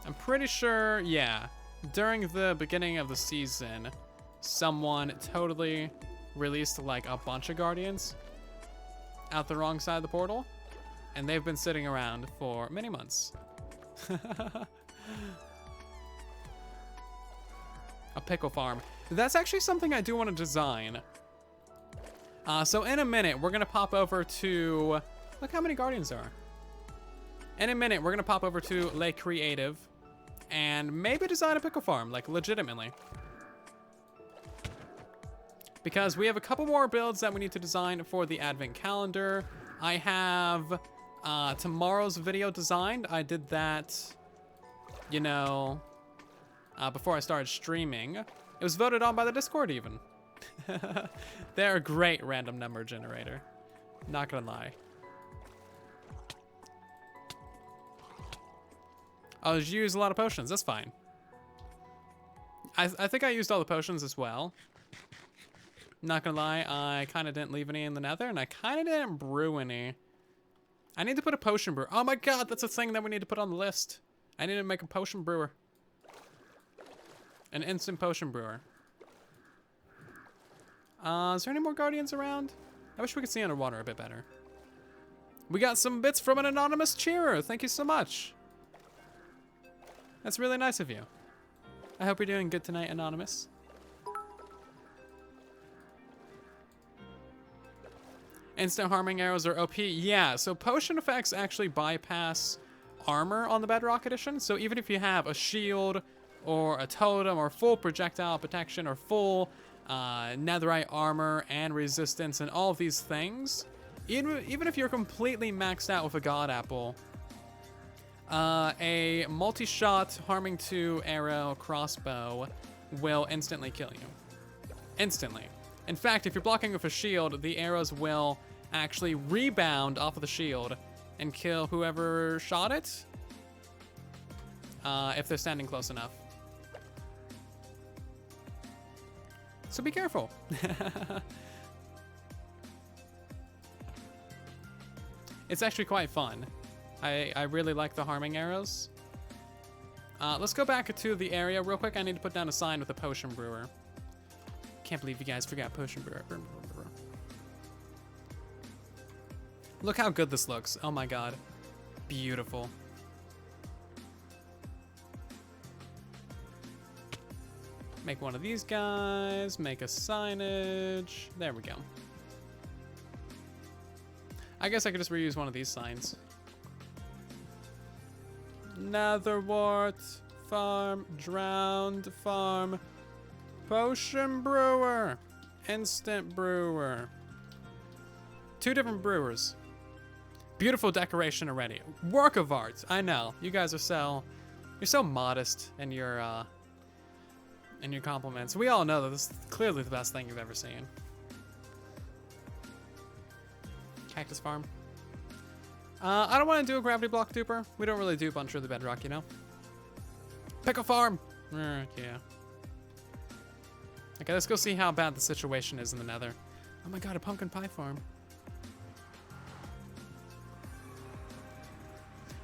I'm pretty sure, yeah, during the beginning of the season, someone totally released like a bunch of guardians out the wrong side of the portal, and they've been sitting around for many months. A pickle farm. That's actually something I do want to design. So in a minute, we're gonna pop over to, look how many guardians there are. In a minute, we're gonna pop over to Lake Creative and maybe design a pickle farm, like legitimately. Because we have a couple more builds that we need to design for the advent calendar. I have tomorrow's video designed. I did that, you know, before I started streaming. It was voted on by the Discord even. They're a great random number generator. Not gonna lie. Oh, did you use a lot of potions? That's fine. I think I used all the potions as well. Not gonna lie, I kind of didn't leave any in the nether, and I kind of didn't brew any. I need to put a potion brewer. Oh my god, that's a thing that we need to put on the list. I need to make a potion brewer. An instant potion brewer. Is there any more guardians around? I wish we could see underwater a bit better. We got some bits from an anonymous cheerer. Thank you so much. That's really nice of you. I hope you're doing good tonight, Anonymous. Instant harming arrows are OP. Yeah, so potion effects actually bypass armor on the Bedrock Edition. So even if you have a shield or a totem or full projectile protection or full netherite armor and resistance and all of these things, even if you're completely maxed out with a god apple, a multi-shot harming 2 arrow crossbow will instantly kill you. Instantly. In fact, if you're blocking with a shield, the arrows will actually rebound off of the shield and kill whoever shot it, if they're standing close enough. So be careful. It's actually quite fun. I really like the harming arrows. Let's go back to the area real quick. I need to put down a sign with a potion brewer. Can't believe you guys forgot potion brewer. Look how good this looks. Oh my god. Beautiful. Make one of these guys. Make a signage. There we go. I guess I could just reuse one of these signs. Netherwart farm, drowned farm, potion brewer, instant brewer. 2 different brewers. Beautiful decoration already. Work of art. I know. You guys are you're so modest in your compliments. We all know that this is clearly the best thing you've ever seen. Cactus farm. I don't want to do a gravity block duper. We don't really dupe on True the Bedrock, you know? Pickle farm! Yeah. Okay, let's go see how bad the situation is in the nether. Oh my god, a pumpkin pie farm.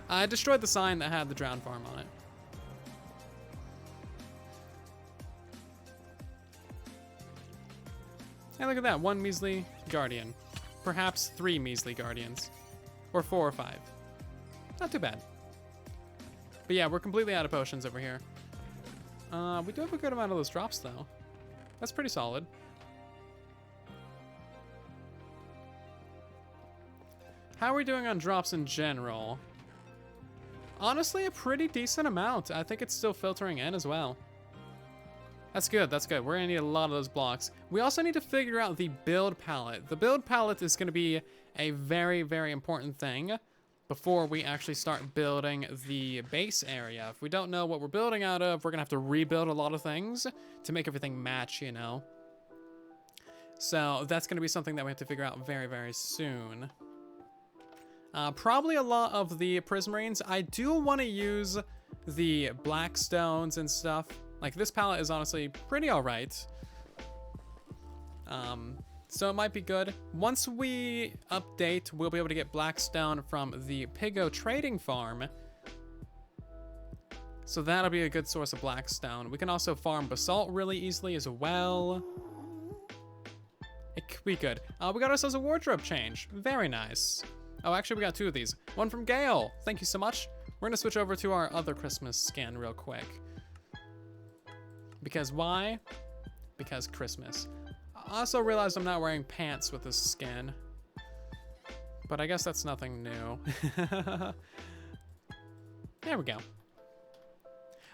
I destroyed the sign that had the drowned farm on it. Hey, look at that. 1 measly guardian. Perhaps 3 measly guardians. Or 4 or 5. Not too bad. But yeah, we're completely out of potions over here. We do have a good amount of those drops, though. That's pretty solid. How are we doing on drops in general? Honestly, a pretty decent amount. I think it's still filtering in as well. That's good, that's good. We're gonna need a lot of those blocks. We also need to figure out the build palette. The build palette is gonna be a very, very important thing before we actually start building the base area. If we don't know what we're building out of, we're gonna have to rebuild a lot of things to make everything match, you know? So that's gonna be something that we have to figure out very, very soon. Probably a lot of the prismarines. I do want to use the black stones and stuff. Like, this palette is honestly pretty alright. So it might be good. Once we update, we'll be able to get blackstone from the Pigo trading farm. So that'll be a good source of blackstone. We can also farm basalt really easily as well. It could be good. We got ourselves a wardrobe change. Very nice. Oh, actually, we got 2 of these. One from Gale. Thank you so much. We're gonna switch over to our other Christmas skin real quick. Because why? Because Christmas. I also realized I'm not wearing pants with this skin. But I guess that's nothing new. There we go.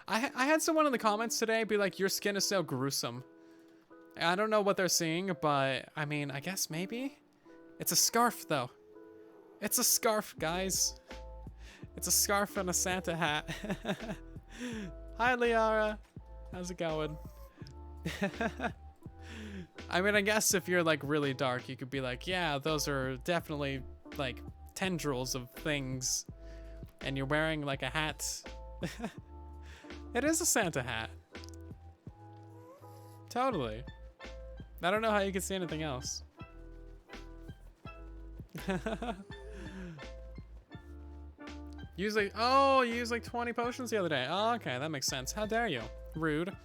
I had someone in the comments today be like, your skin is so gruesome. I don't know what they're seeing, but I mean, I guess maybe? It's a scarf, though. It's a scarf, guys. It's a scarf and a Santa hat. Hi, Liara. How's it going? I mean, I guess if you're like really dark, you could be like, yeah, those are definitely like tendrils of things. And you're wearing like a hat. It is a Santa hat. Totally. I don't know how you could see anything else. You used like 20 potions the other day. Oh, okay, that makes sense. How dare you? Rude.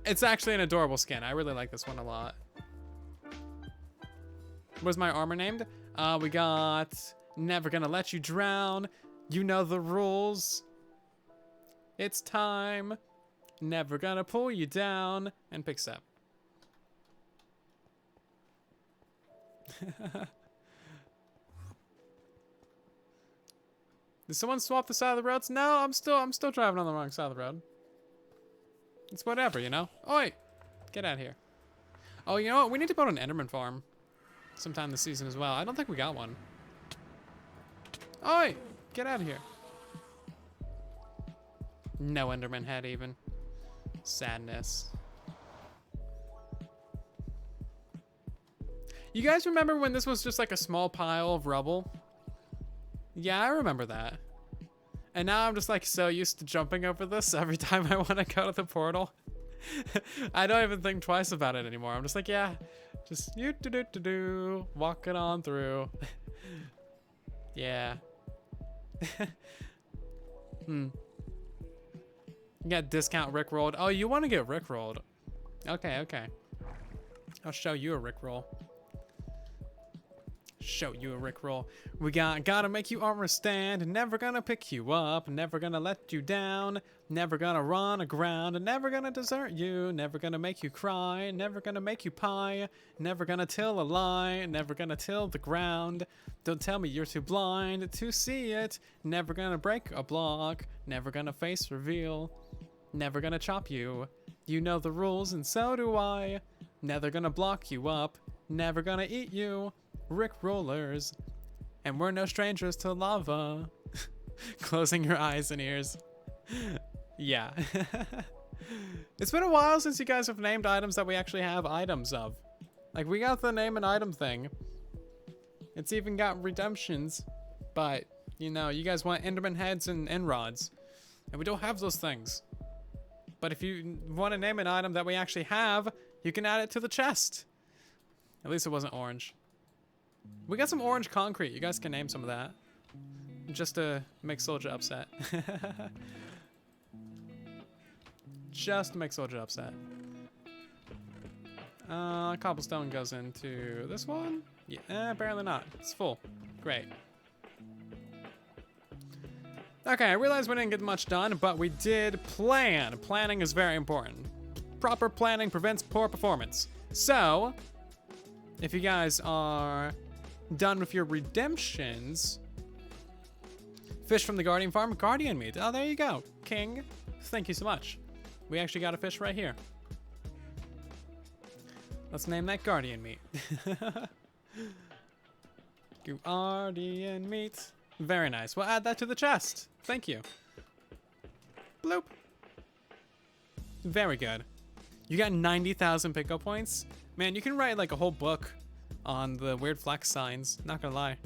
It's actually an adorable skin. I really like this one a lot. What's my armor named? We got Never Gonna Let You Drown. You know the rules. It's time. Never gonna pull you down. And picks up. Did someone swap the side of the roads? No, I'm still driving on the wrong side of the road. It's whatever, you know? Oi! Get out of here. Oh, you know what? We need to build an Enderman farm sometime this season as well. I don't think we got one. Oi! Get out of here. No Enderman head even. Sadness. You guys remember when this was just like a small pile of rubble? Yeah, I remember that. And now I'm just like so used to jumping over this every time I want to go to the portal. I don't even think twice about it anymore. I'm just like, yeah, just walking on through. Yeah. You got discount Rickrolled. Oh, you want to get Rickrolled? Okay, okay. I'll show you a Rickroll. Show you a Rickroll. We gotta make you armor stand. Never gonna pick you up. Never gonna let you down. Never gonna run aground. Never gonna desert you. Never gonna make you cry. Never gonna make you pie. Never gonna tell a lie. Never gonna till the ground. Don't tell me you're too blind to see it. Never gonna break a block. Never gonna face reveal. Never gonna chop you. You know the rules and so do I. Never gonna block you up. Never gonna eat you. Rick rollers, and we're no strangers to lava. Closing your eyes and ears. Yeah. It's been a while since you guys have named items that we actually have items of. Like, we got the name and item thing. It's even got redemptions, but you know, you guys want Enderman heads and end rods, and we don't have those things. But if you want to name an item that we actually have, you can add it to the chest. At least it wasn't orange. We got some orange concrete. You guys can name some of that. Just to make Soldier upset. Just to make Soldier upset. Cobblestone goes into this one? Yeah, apparently not. It's full. Great. Okay, I realize we didn't get much done, but we did plan. Planning is very important. Proper planning prevents poor performance. So, if you guys are done with your redemptions, fish from the Guardian Farm, Guardian meat. Oh, there you go, King. Thank you so much. We actually got a fish right here. Let's name that Guardian meat. Guardian meat. Very nice. We'll add that to the chest. Thank you. Bloop. Very good. You got 90,000 pickup points. Man, you can write like a whole book on the weird flex signs. Not gonna lie.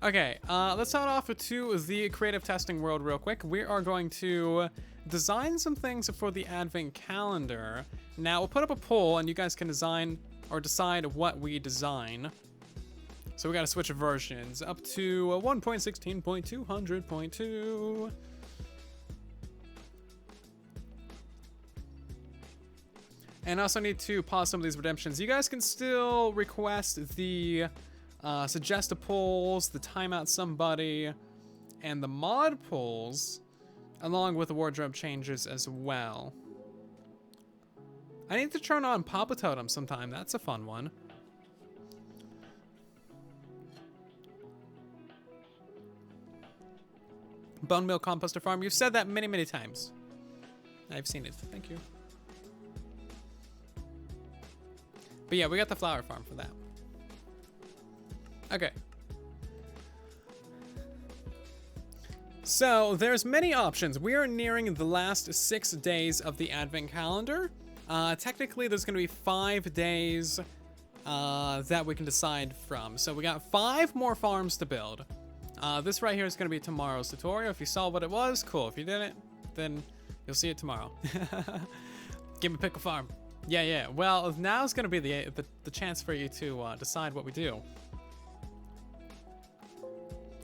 Okay, let's start off to the creative testing world real quick. We are going to design some things for the advent calendar. Now, we'll put up a poll and you guys can design or decide what we design. So we gotta switch versions up to 1.16.200.2. And I also need to pause some of these redemptions. You guys can still request the suggest a polls, the timeout somebody, and the mod polls, along with the wardrobe changes as well. I need to turn on Papa Totem sometime. That's a fun one. Bone Meal Composter Farm. You've said that many, many times. I've seen it. Thank you. But yeah, we got the flower farm for that. Okay. So there's many options. We are nearing the last 6 days of the advent calendar. Technically, there's going to be 5 days that we can decide from. So we got 5 more farms to build. This right here is going to be tomorrow's tutorial. If you saw what it was, cool. If you didn't, then you'll see it tomorrow. Give me pick a farm. Yeah. Well, now's going to be the chance for you to decide what we do.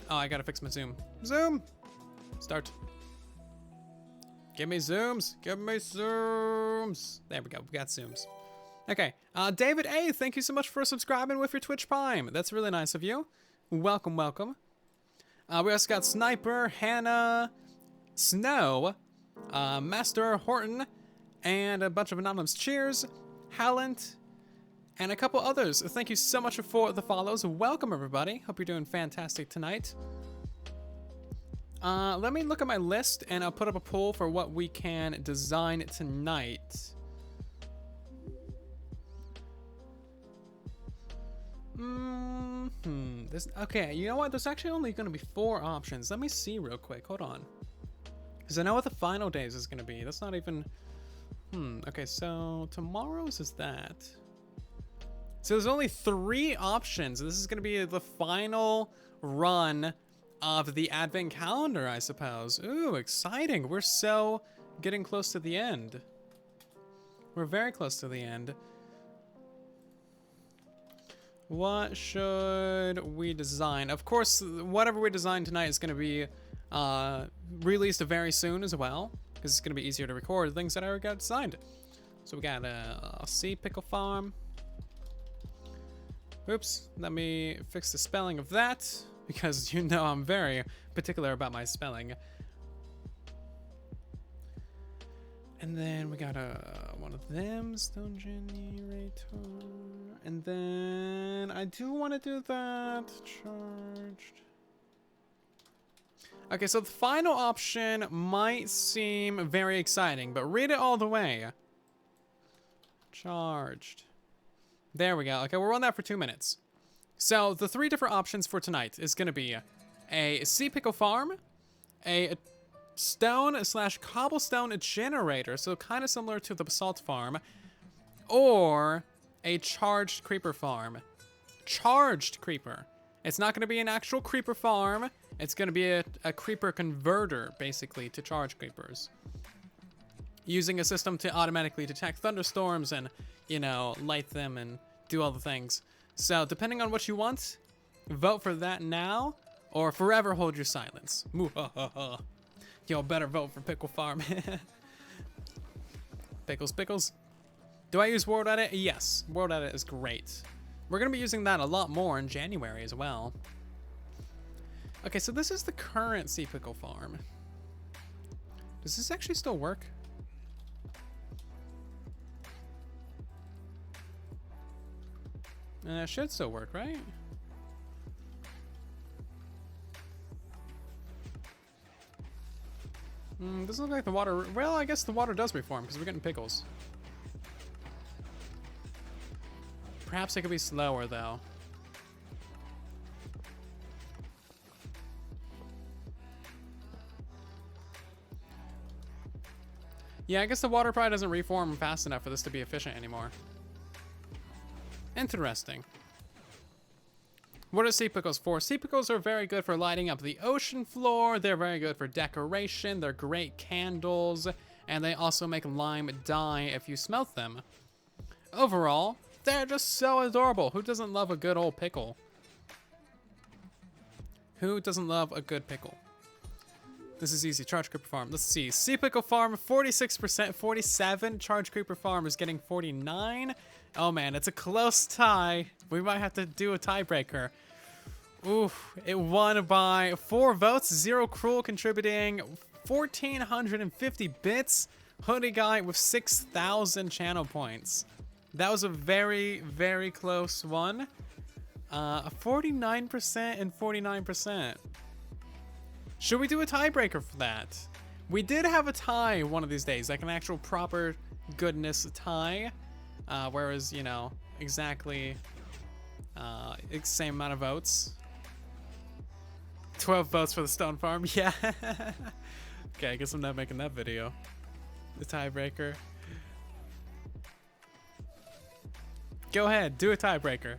Oh, I got to fix my zoom. Zoom! Start. Give me zooms. Give me zooms. There we go. We got zooms. Okay. David A, thank you so much for subscribing with your Twitch Prime. That's really nice of you. Welcome, welcome. We also got Sniper, Hannah, Snow, Master Horton, and a bunch of anonymous cheers, Hallant, and a couple others. Thank you so much for the follows. Welcome, everybody. Hope you're doing fantastic tonight. Let me look at my list, and I'll put up a poll for what we can design tonight. Okay, you know what? There's actually only going to be 4 options. Let me see real quick. Hold on. Because I know what the final days is going to be. That's not even... Okay, so tomorrow's is that. So there's only 3 options. This is going to be the final run of the advent calendar, I suppose. Ooh, exciting. We're so getting close to the end. We're very close to the end. What should we design? Of course, whatever we design tonight is going to be released very soon as well, because it's going to be easier to record things that I already got designed. So we got a sea pickle farm. Oops, let me fix the spelling of that, because you know I'm very particular about my spelling. And then we got one of them, stone generator. And then I do want to do that. Charged. Okay, so the final option might seem very exciting, but read it all the way. Charged. There we go. Okay, we'll run that for 2 minutes. So the 3 different options for tonight is going to be a sea pickle farm, a stone/cobblestone generator, so kind of similar to the basalt farm, or a charged creeper farm. Charged creeper. It's not going to be an actual creeper farm. It's going to be a creeper converter, basically, to charge creepers. Using a system to automatically detect thunderstorms and, you know, light them and do all the things. So, depending on what you want, vote for that now, or forever hold your silence. Y'all better vote for Pickle Farm. Pickles. Do I use World Edit? Yes, World Edit is great. We're going to be using that a lot more in January as well. Okay, so this is the current Sea Pickle Farm. Does this actually still work? It should still work, right? Doesn't look like the water... Well, I guess the water does reform because we're getting pickles. Perhaps it could be slower, though. Yeah, I guess the water probably doesn't reform fast enough for this to be efficient anymore. Interesting. What are sea pickles for? Sea pickles are very good for lighting up the ocean floor. They're very good for decoration. They're great candles. And they also make lime dye if you smelt them. Overall, they're just so adorable. Who doesn't love a good old pickle? Who doesn't love a good pickle? This is easy. Charge Creeper Farm. Let's see. Sea Pickle Farm, 46%, 47. Charge Creeper Farm is getting 49. Oh, man. It's a close tie. We might have to do a tiebreaker. Oof. It won by 4 votes. Zero Cruel contributing 1,450 bits. Hoodie Guy with 6,000 channel points. That was a very, very close one. 49% and 49%. Should we do a tiebreaker for that? We did have a tie one of these days, like an actual proper goodness tie. Whereas, you know, exactly same amount of votes. 12 votes for the stone farm. Yeah. Okay, I guess I'm not making that video. The tiebreaker. Go ahead, do a tiebreaker.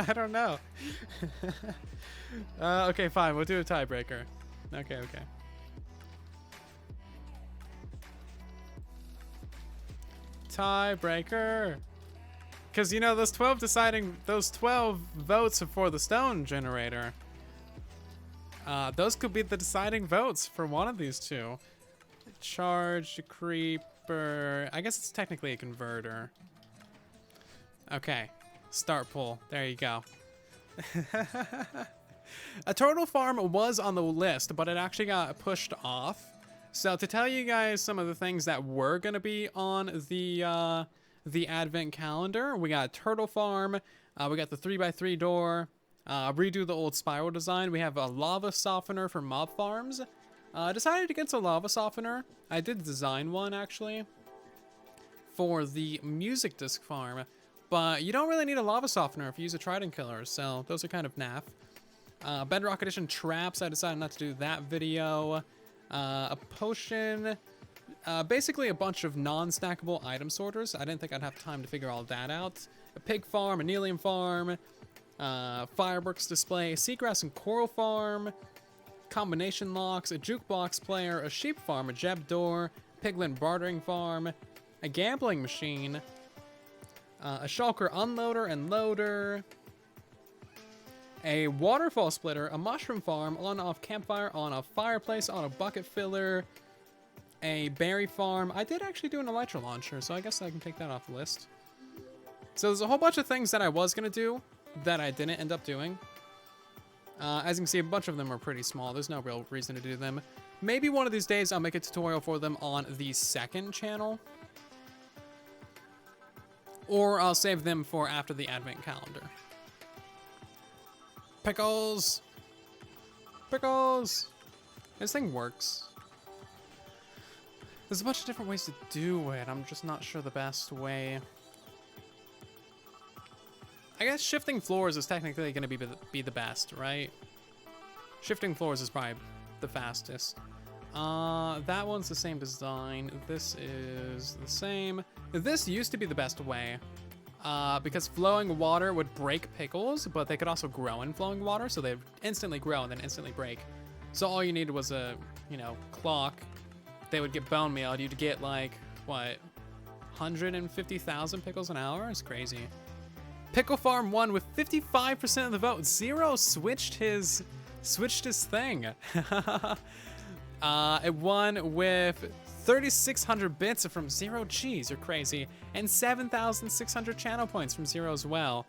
I don't know. Okay, fine, we'll do a tiebreaker. Okay. Tiebreaker. Because, you know, those 12 votes for the stone generator, those could be the deciding votes for one of these two. Charged creeper. I guess it's technically a converter. Okay. Start pull. There you go. A turtle farm was on the list, but it actually got pushed off. So to tell you guys some of the things that were going to be on the advent calendar, we got turtle farm, we got the 3x3 door, redo the old spiral design. We have a lava softener for mob farms. Decided against a lava softener. I did design one actually for the music disc farm, but you don't really need a lava softener if you use a trident killer, so those are kind of naff. Bedrock edition traps, I decided not to do that video. A potion, basically a bunch of non-stackable item sorters. I didn't think I'd have time to figure all that out. A pig farm, a Nelium farm, fireworks display, seagrass and coral farm, combination locks, a jukebox player, a sheep farm, a jeb door, piglin bartering farm, a gambling machine, a shulker unloader and loader, a waterfall splitter, a mushroom farm, on-off campfire, on-off fireplace, on a bucket filler, a berry farm. I did actually do an elytra launcher, so I guess I can take that off the list. So there's a whole bunch of things that I was going to do that I didn't end up doing. As you can see, a bunch of them are pretty small. There's no real reason to do them. Maybe one of these days I'll make a tutorial for them on the second channel. Or I'll save them for after the advent calendar. Pickles! Pickles! This thing works. There's a bunch of different ways to do it. I'm just not sure the best way. I guess shifting floors is technically going to be the best, right? Shifting floors is probably the fastest. That one's the same design. This is the same. This used to be the best way. Because flowing water would break pickles, but they could also grow in flowing water, so they'd instantly grow and then instantly break. So all you needed was a, you know, clock. They would get bone mealed. You'd get like, what, 150,000 pickles an hour? It's crazy. Pickle Farm won with 55% of the vote. Zero switched his thing. It won with 3,600 bits from Zero Cheese, you're crazy, and 7,600 channel points from Zero as well.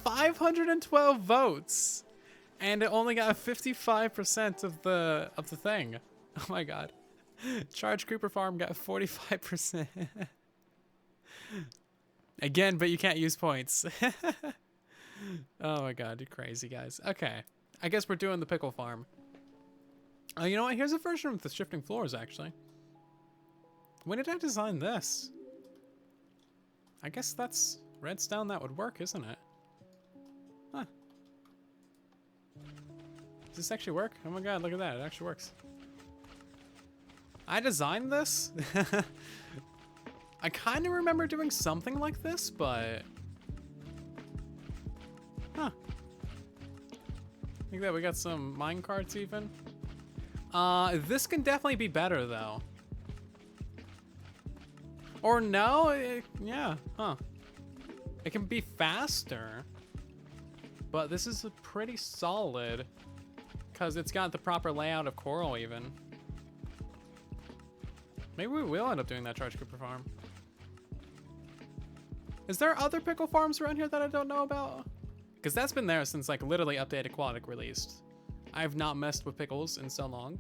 512 votes, and it only got 55% of the thing. Oh my god. Charge Creeper Farm got 45%. Again, but you can't use points. Oh my god, you're crazy, guys. Okay, I guess we're doing the Pickle Farm. Oh, you know what? Here's a version with the shifting floors, actually. When did I design this? I guess that's redstone that would work, isn't it? Huh. Does this actually work? Oh my god, look at that. It actually works. I designed this? I kind of remember doing something like this, but... Huh. Look at that, we got some minecarts even. This can definitely be better, though. Or no, yeah, huh. It can be faster, but this is a pretty solid, because it's got the proper layout of coral even. Maybe we will end up doing that Charge Cooper farm. Is there other pickle farms around here that I don't know about? Because that's been there since like literally Update Aquatic released. I have not messed with pickles in so long.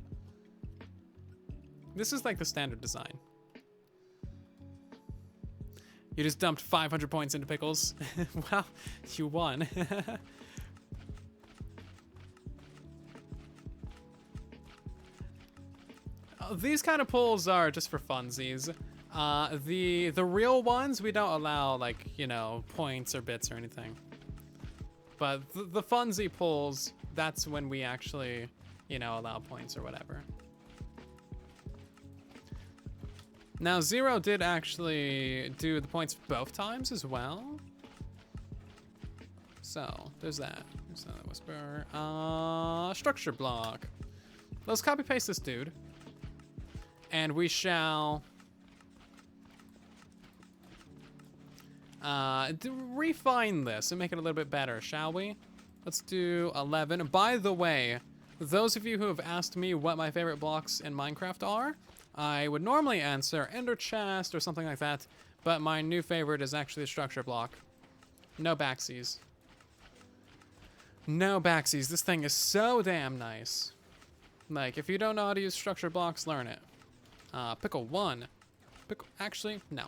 This is like the standard design. You just dumped 500 points into pickles. Well, you won. These kind of pulls are just for funsies. The real ones, we don't allow, like, you know, points or bits or anything. But the funsy pulls, that's when we actually you know, allow points or whatever. Now, Zero did actually do the points both times as well. So, there's that. There's another whisper. Structure block. Let's copy paste this dude. And we shall refine this and make it a little bit better, shall we? Let's do 11. By the way, those of you who have asked me what my favorite blocks in Minecraft are, I would normally answer Ender Chest or something like that, but my new favorite is actually a structure block. No backsies. No backsies. This thing is so damn nice. Like, if you don't know how to use structure blocks, learn it. Pickle 1. Pickle, actually, no.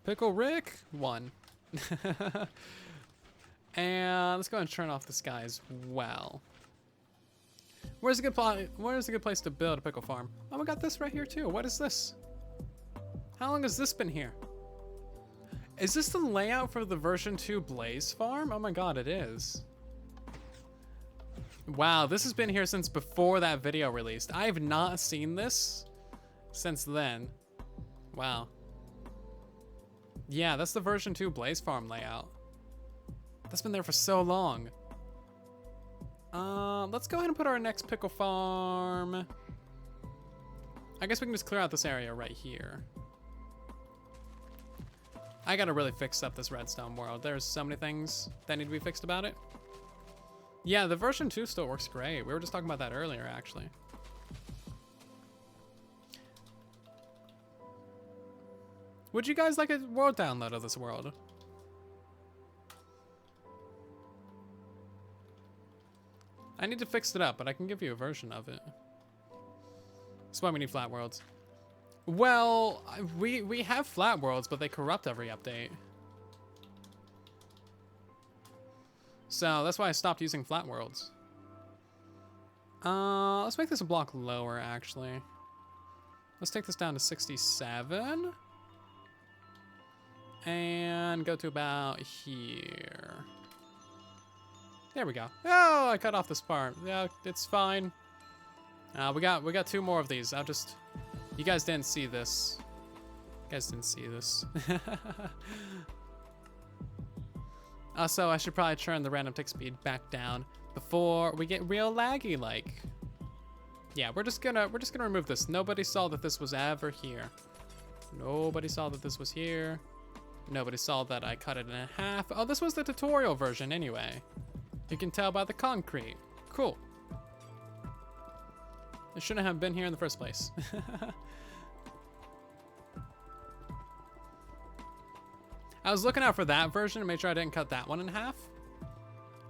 Pickle Rick 1. And let's go ahead and turn off the sky as well. Where's a good place to build a pickle farm? Oh, we got this right here too. What is this? How long has this been here? Is this the layout for the version 2 Blaze farm? Oh my god, it is. Wow, this has been here since before that video released. I have not seen this since then. Wow. Yeah, that's the version 2 Blaze farm layout. That's been there for so long. Let's go ahead and put our next pickle farm. I guess we can just clear out this area right here. I gotta really fix up this redstone world. There's so many things that need to be fixed about it. Yeah, the version 2 still works great. We were just talking about that earlier, actually. Would you guys like a world download of this world? I need to fix it up, but I can give you a version of it. That's why we need flat worlds. Well, we have flat worlds, but they corrupt every update. So that's why I stopped using flat worlds. Let's make this a block lower, actually. Let's take this down to 67. And go to about here. There we go. Oh, I cut off this part. Yeah, it's fine. We got 2 more of these. You guys didn't see this. You guys didn't see this. Also, I should probably turn the random tick speed back down before we get real laggy like. Yeah, we're just gonna remove this. Nobody saw that this was ever here. Nobody saw that this was here. Nobody saw that I cut it in half. Oh, this was the tutorial version anyway. You can tell by the concrete. Cool. It shouldn't have been here in the first place. I was looking out for that version to make sure I didn't cut that one in half.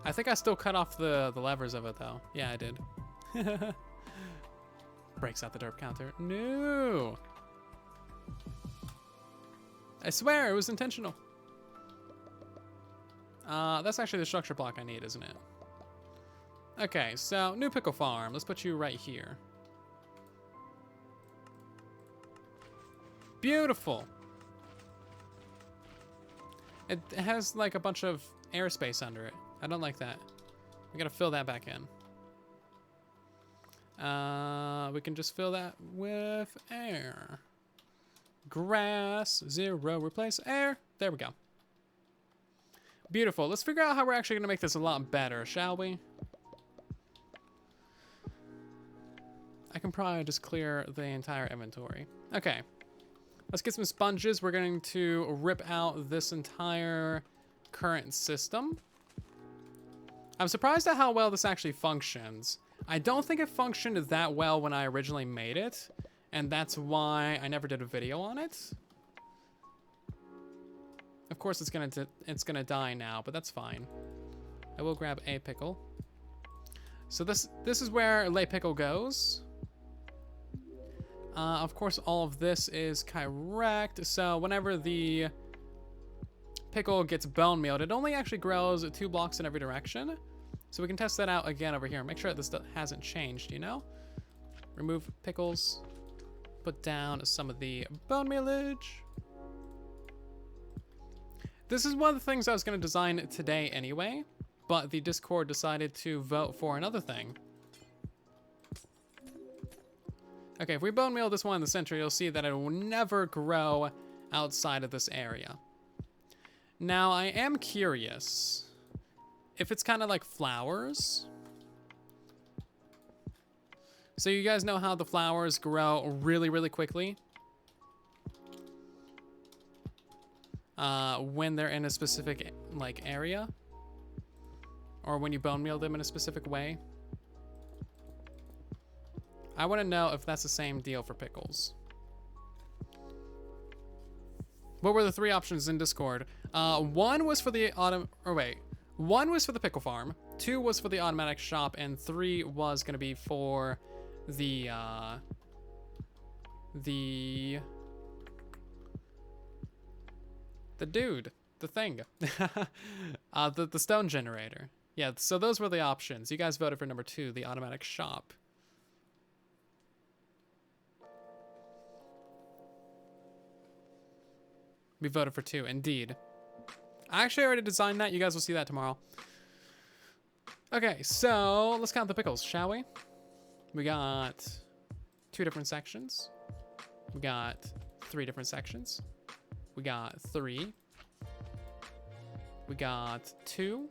I think I still cut off the levers of it though. Yeah, I did. Breaks out the derp counter. No. I swear it was intentional. That's actually the structure block I need, isn't it? Okay, so new pickle farm. Let's put you right here. Beautiful. It has like a bunch of airspace under it. I don't like that. We gotta fill that back in. We can just fill that with air. Grass, 0, replace air. There we go. Beautiful. Let's figure out how we're actually gonna make this a lot better, shall we? I can probably just clear the entire inventory. Okay. Let's get some sponges. We're going to rip out this entire current system. I'm surprised at how well this actually functions. I don't think it functioned that well when I originally made it, and that's why I never did a video on it. Of course, it's gonna die now, but that's fine. I will grab a pickle. So this is where lay pickle goes. Of course, all of this is correct. So whenever the pickle gets bone mealed, it only actually grows 2 blocks in every direction. So we can test that out again over here. Make sure that this hasn't changed, you know? Remove pickles. Put down some of the bone mealage. This is one of the things I was going to design today anyway. but the Discord decided to vote for another thing. Okay, if we bone meal this one in the center, you'll see that it will never grow outside of this area. Now, I am curious if it's kind of like flowers. So you guys know how the flowers grow really, really quickly? When they're in a specific, like, area? Or when you bone meal them in a specific way? I want to know if that's the same deal for pickles. What were the 3 options in Discord? 1 was for the one was for the pickle farm, 2 was for the automatic shop, and 3 was going to be for the dude, the thing, the stone generator. Yeah, so those were the options. You guys voted for number 2, the automatic shop. We voted for 2, indeed. I actually already designed that. You guys will see that tomorrow. Okay, so let's count the pickles, shall we? We got 2 different sections. We got 3 different sections. We got 3. We got 2.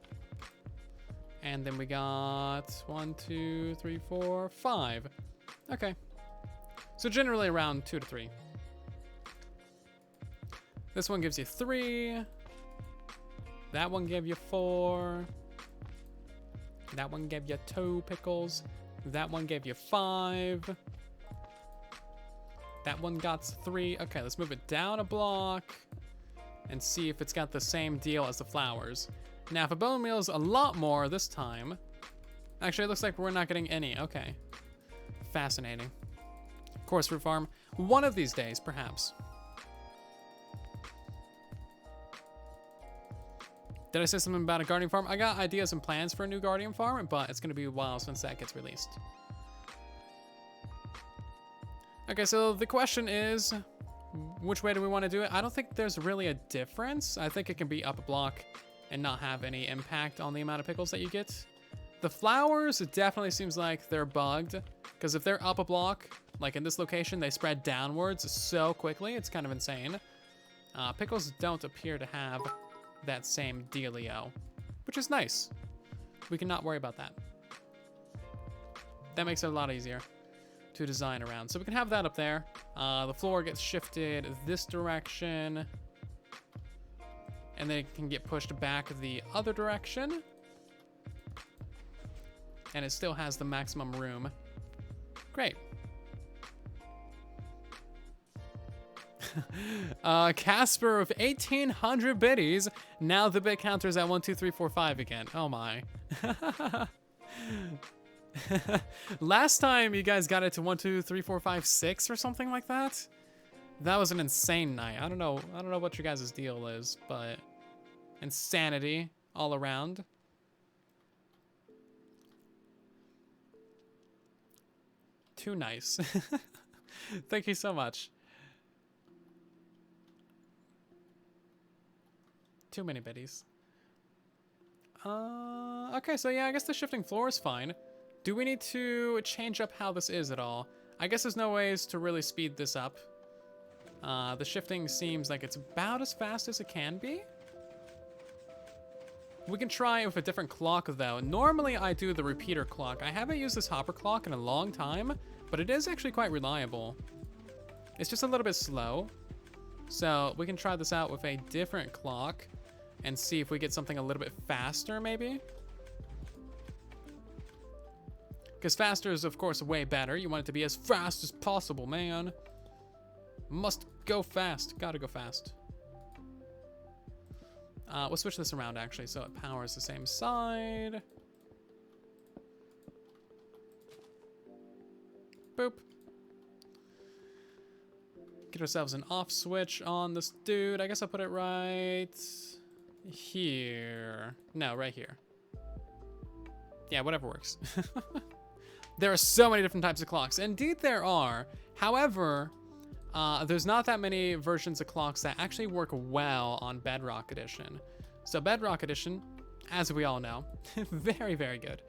And then we got 1, 2, 3, 4, 5. Okay. So generally around 2 to 3. This one gives you 3. That one gave you 4. That one gave you 2 pickles. That one gave you 5. That one got 3. Okay, let's move it down a block and see if it's got the same deal as the flowers. Now, if a bone meal is a lot more this time. Actually, it looks like we're not getting any. Okay. Fascinating. Of course, fruit farm. One of these days, perhaps. Did I say something about a guardian farm? I got ideas and plans for a new guardian farm, but it's going to be a while since that gets released. Okay, so the question is, which way do we want to do it? I don't think there's really a difference. I think it can be up a block and not have any impact on the amount of pickles that you get. The flowers, it definitely seems like they're bugged, because if they're up a block, like in this location, they spread downwards so quickly. It's kind of insane. Pickles don't appear to have that same dealio, which is nice. We can not worry about that. That makes it a lot easier to design around. So we can have that up there. The floor gets shifted this direction, and then it can get pushed back the other direction. And it still has the maximum room. Great. Casper of 1800 biddies. Now the bit counter's at 1, 2, 3, 4, 5 again. Oh my. Last time you guys got it to 1, 2, 3, 4, 5, 6 or something like that. That was an insane night. I don't know what your guys' deal is, but insanity all around. Too nice. Thank you so much. Too many biddies. Okay, so yeah, I guess the shifting floor is fine. Do we need to change up how this is at all? I guess there's no ways to really speed this up. The shifting seems like it's about as fast as it can be. We can try with a different clock though. Normally I do the repeater clock. I haven't used this hopper clock in a long time, but it is actually quite reliable. It's just a little bit slow. So we can try this out with a different clock and see if we get something a little bit faster maybe. Because faster is of course way better. You want it to be as fast as possible, man. Must go fast. Gotta go fast. We'll switch this around actually so it powers the same side. Boop. Get ourselves an off switch on this dude. I guess I'll put it right here. No, right here. Yeah, whatever works. There are so many different types of clocks. Indeed there are. However, there's not that many versions of clocks that actually work well on Bedrock Edition. So Bedrock Edition as we all know. Very, very good.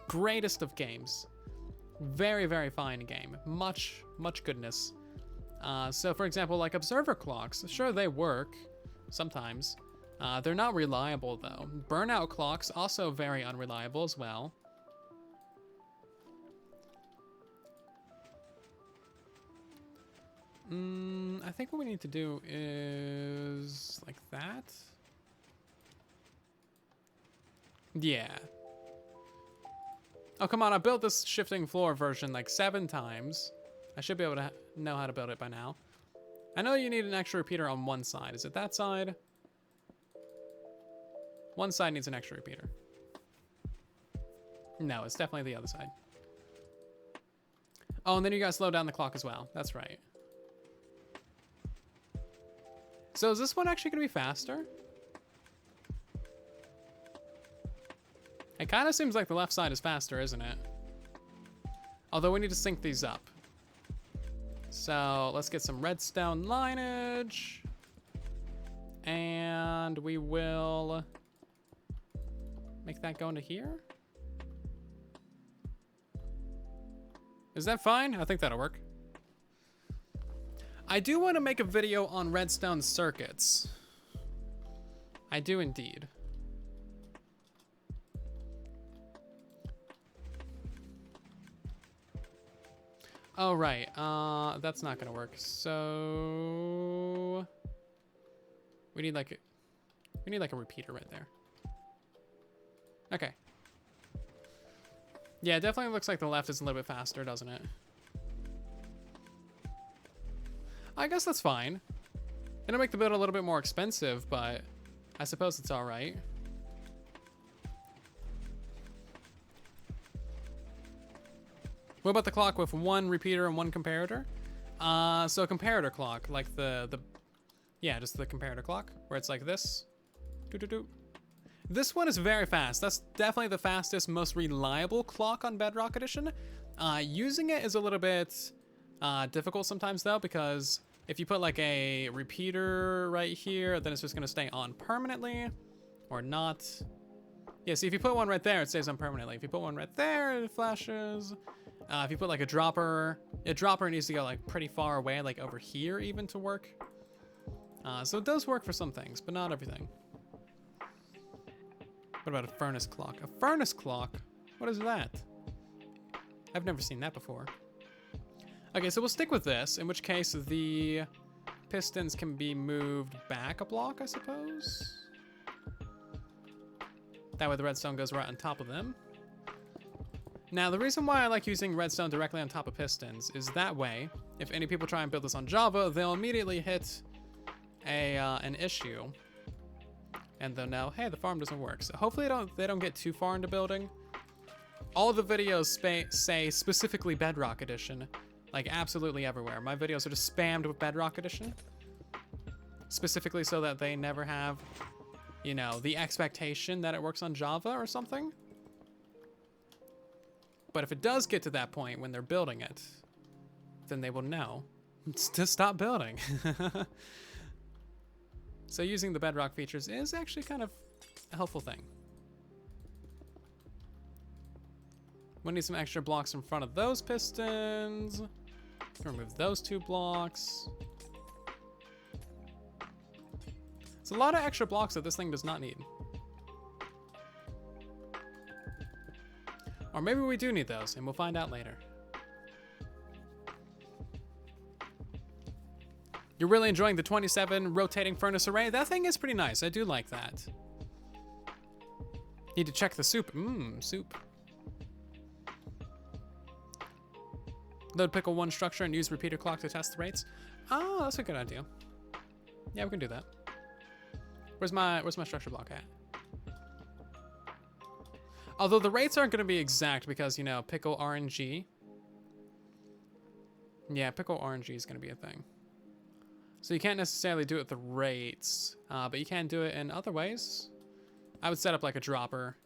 Greatest of games. Very, very fine game. Much, much goodness. So for example, like observer clocks, sure they work sometimes. They're not reliable though. Burnout clocks, also very unreliable as well. I think what we need to do is like that. Yeah. Oh, come on, I built this shifting floor version like 7 times. I should be able to know how to build it by now. I know you need an extra repeater on one side. Is it that side? One side needs an extra repeater. No, it's definitely the other side. Oh, and then you gotta slow down the clock as well. That's right. So is this one actually gonna be faster? It kind of seems like the left side is faster, isn't it? Although we need to sync these up. So let's get some redstone lineage. And we will make that go into here. Is that fine? I think that'll work. I do want to make a video on redstone circuits. I do indeed. Oh, right. That's not gonna work. So we need like a repeater right there. Okay. Yeah, it definitely looks like the left is a little bit faster, doesn't it? I guess that's fine. It'll make the build a little bit more expensive, but I suppose it's all right. What about the clock with 1 repeater and 1 comparator? So a comparator clock, like yeah, just the comparator clock, where it's like this. Doo-doo-doo. This one is very fast. That's definitely the fastest, most reliable clock on Bedrock Edition. Using it is a little bit difficult sometimes though, because if you put like a repeater right here, then it's just gonna stay on permanently, or not. Yeah, see, if you put one right there, it stays on permanently. If you put one right there, it flashes. If you put like a dropper needs to go like pretty far away, like over here even to work. So it does work for some things, but not everything. What about a furnace clock? A furnace clock? What is that? I've never seen that before. Okay, so we'll stick with this, in which case the pistons can be moved back a block, I suppose. That way the redstone goes right on top of them. Now, the reason why I like using redstone directly on top of pistons is that way, if any people try and build this on Java, they'll immediately hit an issue. And they'll know, hey, the farm doesn't work. So hopefully they don't get too far into building. All the videos say specifically Bedrock Edition, like absolutely everywhere. My videos are just spammed with Bedrock Edition, specifically so that they never have, you know, the expectation that it works on Java or something. But if it does get to that point when they're building it, then they will know to stop building. So using the Bedrock features is actually kind of a helpful thing. We'll need some extra blocks in front of those pistons. Remove those 2 blocks. It's a lot of extra blocks that this thing does not need. Or maybe we do need those, and we'll find out later. You're really enjoying the 27 rotating furnace array? That thing is pretty nice. I do like that. Need to check the soup. Soup. Load pickle 1 structure and use repeater clock to test the rates. Oh, that's a good idea. Yeah, we can do that. Where's my structure block at? Although the rates aren't going to be exact because, you know, pickle RNG. Yeah, pickle RNG is going to be a thing. So you can't necessarily do it with the rates, but you can do it in other ways. I would set up like a dropper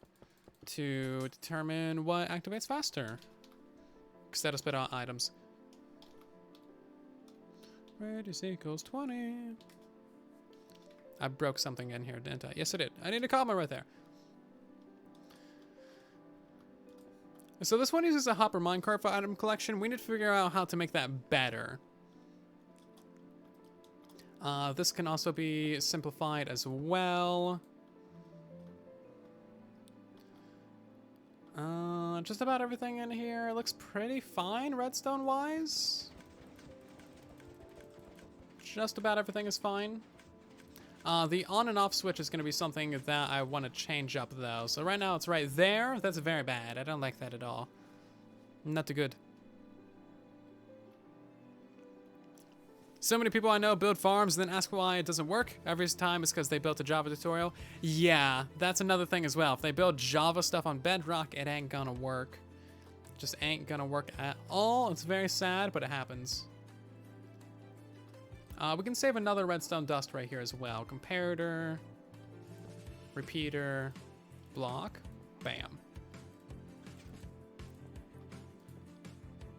to determine what activates faster. Because that'll spit out items. Radius equals 20. I broke something in here, didn't I? Yes, I did. I need a comma right there. So this one uses a hopper minecart for item collection. We need to figure out how to make that better. This can also be simplified as well. Just about everything in here looks pretty fine redstone-wise. Just about everything is fine. The on and off switch is going to be something that I want to change up though. So right now it's right there. That's very bad. I don't like that at all. Not too good. So many people I know build farms and then ask why it doesn't work. Every time it's because they built a Java tutorial. Yeah, that's another thing as well. If they build Java stuff on Bedrock, it ain't gonna work. Just ain't gonna work at all. It's very sad, but it happens. We can save another redstone dust right here as well. Comparator, repeater, block, bam.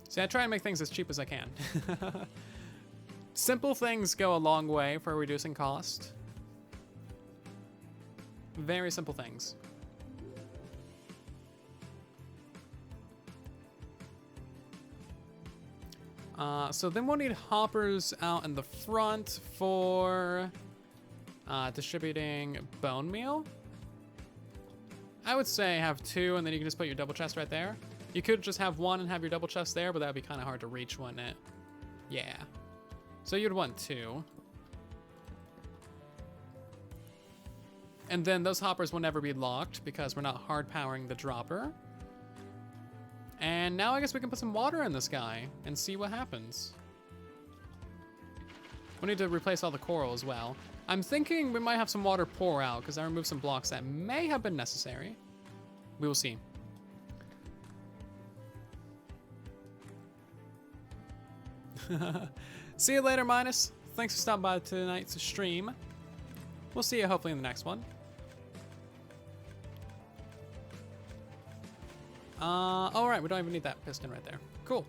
See, I try and make things as cheap as I can. Simple things go a long way for reducing cost. Very simple things. So then we'll need hoppers out in the front for distributing bone meal. I would say have 2 and then you can just put your double chest right there. You could just have 1 and have your double chest there, but that would be kind of hard to reach, wouldn't it? Yeah. So you'd want 2. And then those hoppers will never be locked because we're not hard powering the dropper. And now I guess we can put some water in this guy and see what happens. We need to replace all the coral as well. I'm thinking we might have some water pour out because I removed some blocks that may have been necessary. We will see. See you later, Minus. Thanks for stopping by tonight's stream. We'll see you hopefully in the next one. All right, we don't even need that piston right there. Cool.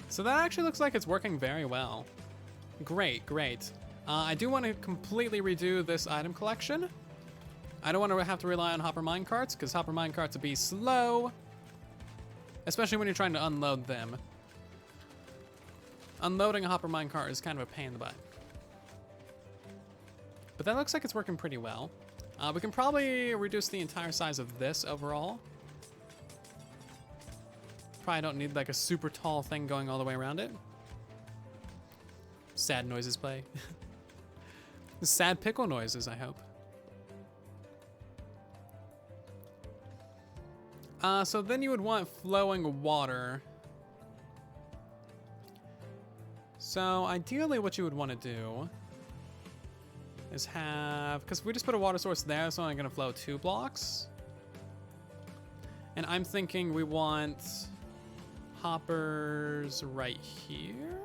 So that actually looks like it's working very well. Great, great. I do want to completely redo this item collection. I don't want to have to rely on hopper minecarts, because hopper minecarts will be slow, especially when you're trying to unload them. Unloading a hopper minecart is kind of a pain in the butt. But that looks like it's working pretty well. We can probably reduce the entire size of this overall. Probably don't need like a super tall thing going all the way around it. Sad noises play. Sad pickle noises, I hope. So then you would want flowing water. So ideally what you would want to do is have, because if we just put a water source there, it's only going to flow 2 blocks. And I'm thinking we want hoppers right here.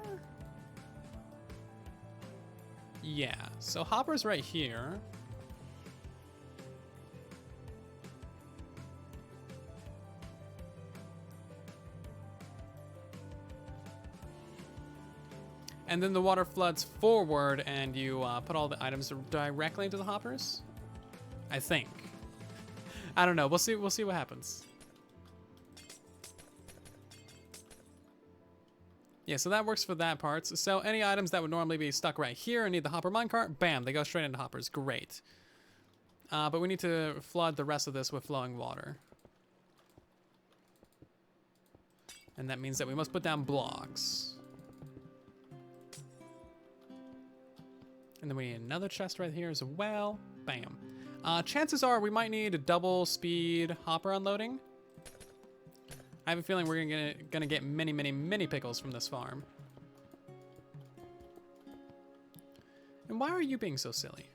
Yeah, so hoppers right here. And then the water floods forward and you put all the items directly into the hoppers? I think. I don't know, we'll see what happens. Yeah, so that works for that part. So any items that would normally be stuck right here and need the hopper minecart, bam, they go straight into hoppers, great. But we need to flood the rest of this with flowing water. And that means that we must put down blocks. And then we need another chest right here as well. Bam. Chances are we might need a double speed hopper unloading. I have a feeling we're gonna get many, many, many pickles from this farm. And why are you being so silly?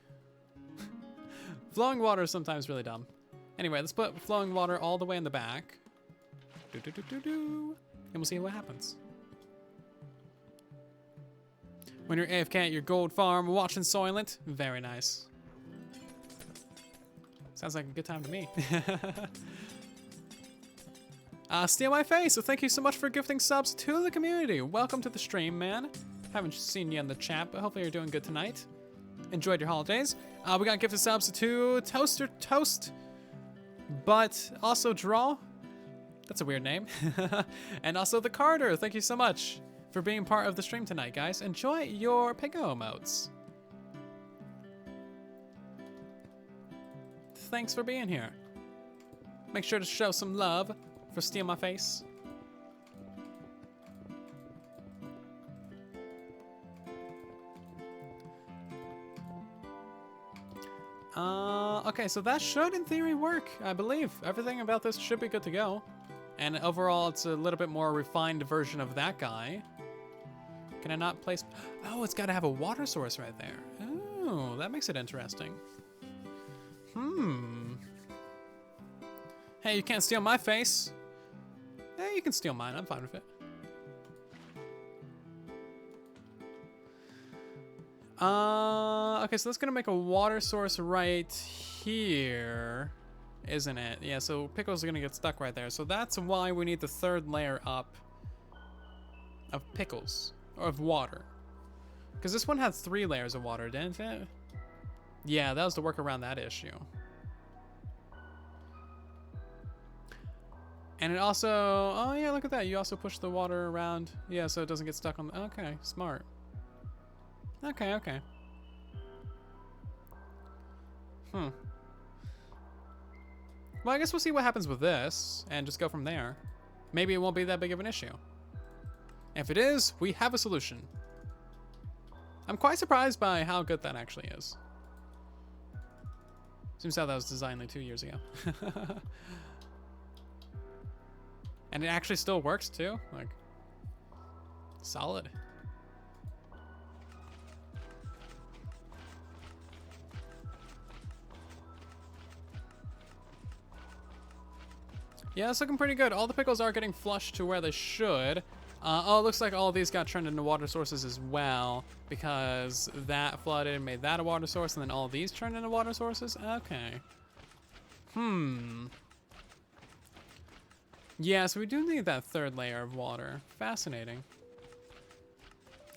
Flowing water is sometimes really dumb. Anyway, let's put flowing water all the way in the back. And we'll see what happens. When you're AFK at your gold farm watching Soylent, very nice. Sounds like a good time to me. Steal my face, so thank you so much for gifting subs to the community. Welcome to the stream, man. Haven't seen you in the chat, but hopefully you're doing good tonight. enjoyed your holidays. We got gifted subs to Toaster Toast, but also Draw. That's a weird name. And also the Carter. Thank you so much for being part of the stream tonight, guys. Enjoy your Pico emotes. Thanks for being here. Make sure to show some love for Steal My Face. Okay, so that should, in theory, work, I believe. Everything about this should be good to go. And overall, it's a little bit more refined version of that guy. Can I not place... Oh, it's got to have a water source right there. Oh, that makes it interesting. Hey, you can't steal my face. Hey, you can steal mine. I'm fine with it. Okay, so that's gonna make a water source right here, isn't it? Yeah, so pickles are gonna get stuck right there. So that's why we need the third layer up of pickles, or of water. Because this one had 3 layers of water, didn't it? Yeah, that was to work around that issue. And it also, oh yeah, look at that. You also push the water around. Yeah, so it doesn't get stuck on the, okay, smart. Okay, okay. Well, I guess we'll see what happens with this and just go from there. Maybe it won't be that big of an issue. If it is, we have a solution. I'm quite surprised by how good that actually is. Seems how that was designed like 2 years ago. And it actually still works too. Like, solid. Yeah, it's looking pretty good. All the pickles are getting flushed to where they should. Oh, it looks like all of these got turned into water sources as well, because that flooded and made that a water source, and then all of these turned into water sources? Okay. Yeah, so we do need that third layer of water. Fascinating.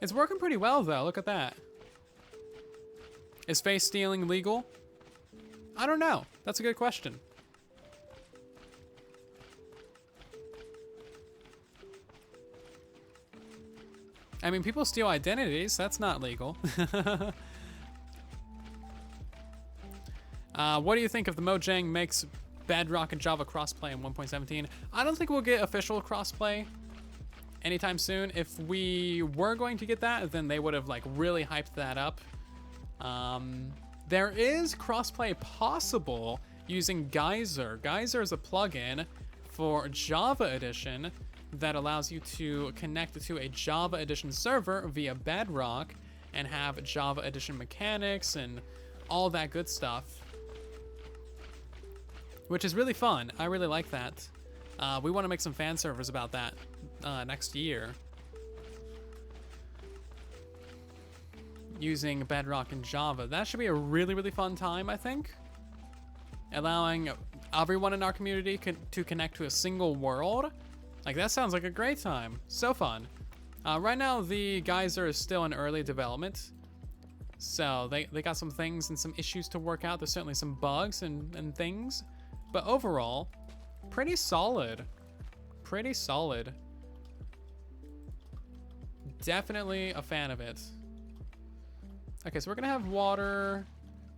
It's working pretty well, though. Look at that. Is face stealing legal? I don't know. That's a good question. I mean, people steal identities. That's not legal. What do you think if the Mojang makes Bedrock and Java crossplay in 1.17? I don't think we'll get official crossplay anytime soon. If we were going to get that, then they would have like really hyped that up. There is crossplay possible using Geyser. Geyser is a plugin for Java Edition that allows you to connect to a Java Edition server via Bedrock and have Java Edition mechanics and all that good stuff, which is really fun. I really like that. We want to make some fan servers about that next year, using Bedrock and Java. That should be a really, really fun time, I think. Allowing everyone in our community to connect to a single world. Like, that sounds like a great time. So fun. Right now, the Geyser is still in early development. So they got some things and some issues to work out. There's certainly some bugs and things. But overall, pretty solid. Pretty solid. Definitely a fan of it. Okay, so we're gonna have water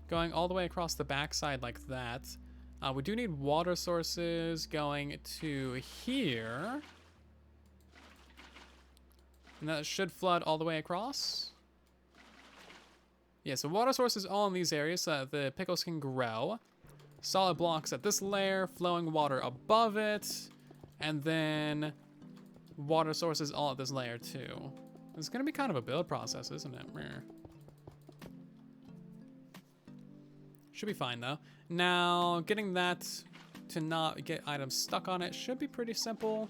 going all the way across the backside like that. We do need water sources going to here. And that should flood all the way across. Yeah, so water sources all in these areas so that the pickles can grow. Solid blocks at this layer, flowing water above it, and then water sources all at this layer too. It's gonna be kind of a build process, isn't it? Should be fine though. Now, getting that to not get items stuck on it should be pretty simple.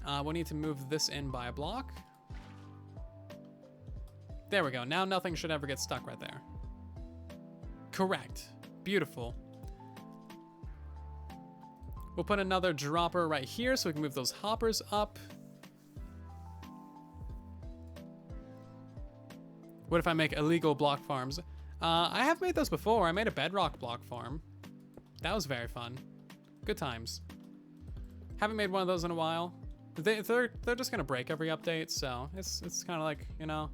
We'll need to move this in by a block. There we go. Now nothing should ever get stuck right there. Correct. Beautiful. We'll put another dropper right here so we can move those hoppers up. What if I make illegal block farms? I have made those before. I made a bedrock block farm. That was very fun. Good times. Haven't made one of those in a while. They're just gonna break every update, so it's kind of like, you know,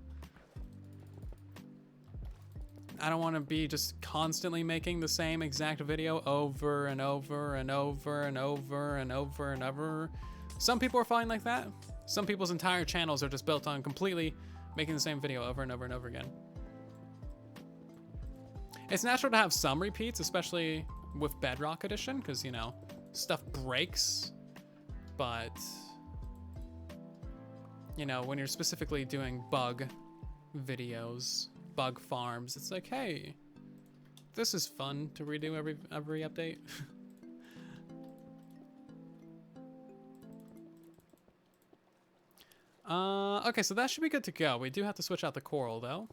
I don't want to be just constantly making the same exact video over and over and over and over and over and over. Some people are fine like that. Some people's entire channels are just built on completely making the same video over and over and over again. It's natural to have some repeats, especially with Bedrock Edition, because, you know, stuff breaks. But, you know, when you're specifically doing bug videos, bug farms, it's like, hey, this is fun to redo every update. Okay, so that should be good to go. We do have to switch out the coral, though.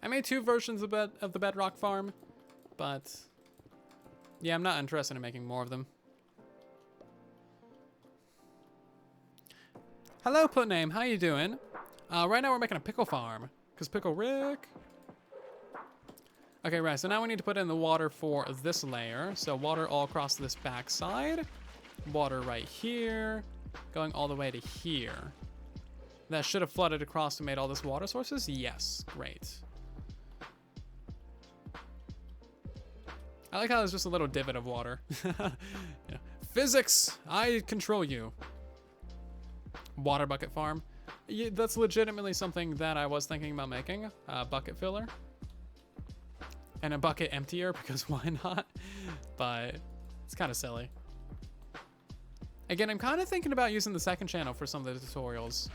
I made 2 versions of the Bedrock farm, but yeah, I'm not interested in making more of them. Hello, Putname. How you doing? Right now we're making a pickle farm, because Pickle Rick. Okay, right, so now we need to put in the water for this layer. So water all across this back side. Water right here, going all the way to here. That should have flooded across and made all this water sources? Yes, great. I like how there's just a little divot of water. Yeah. Physics, I control you. Water bucket farm. Yeah, that's legitimately something that I was thinking about making. A bucket filler. And a bucket emptier, because why not? But it's kind of silly. Again, I'm kind of thinking about using the second channel for some of the tutorials.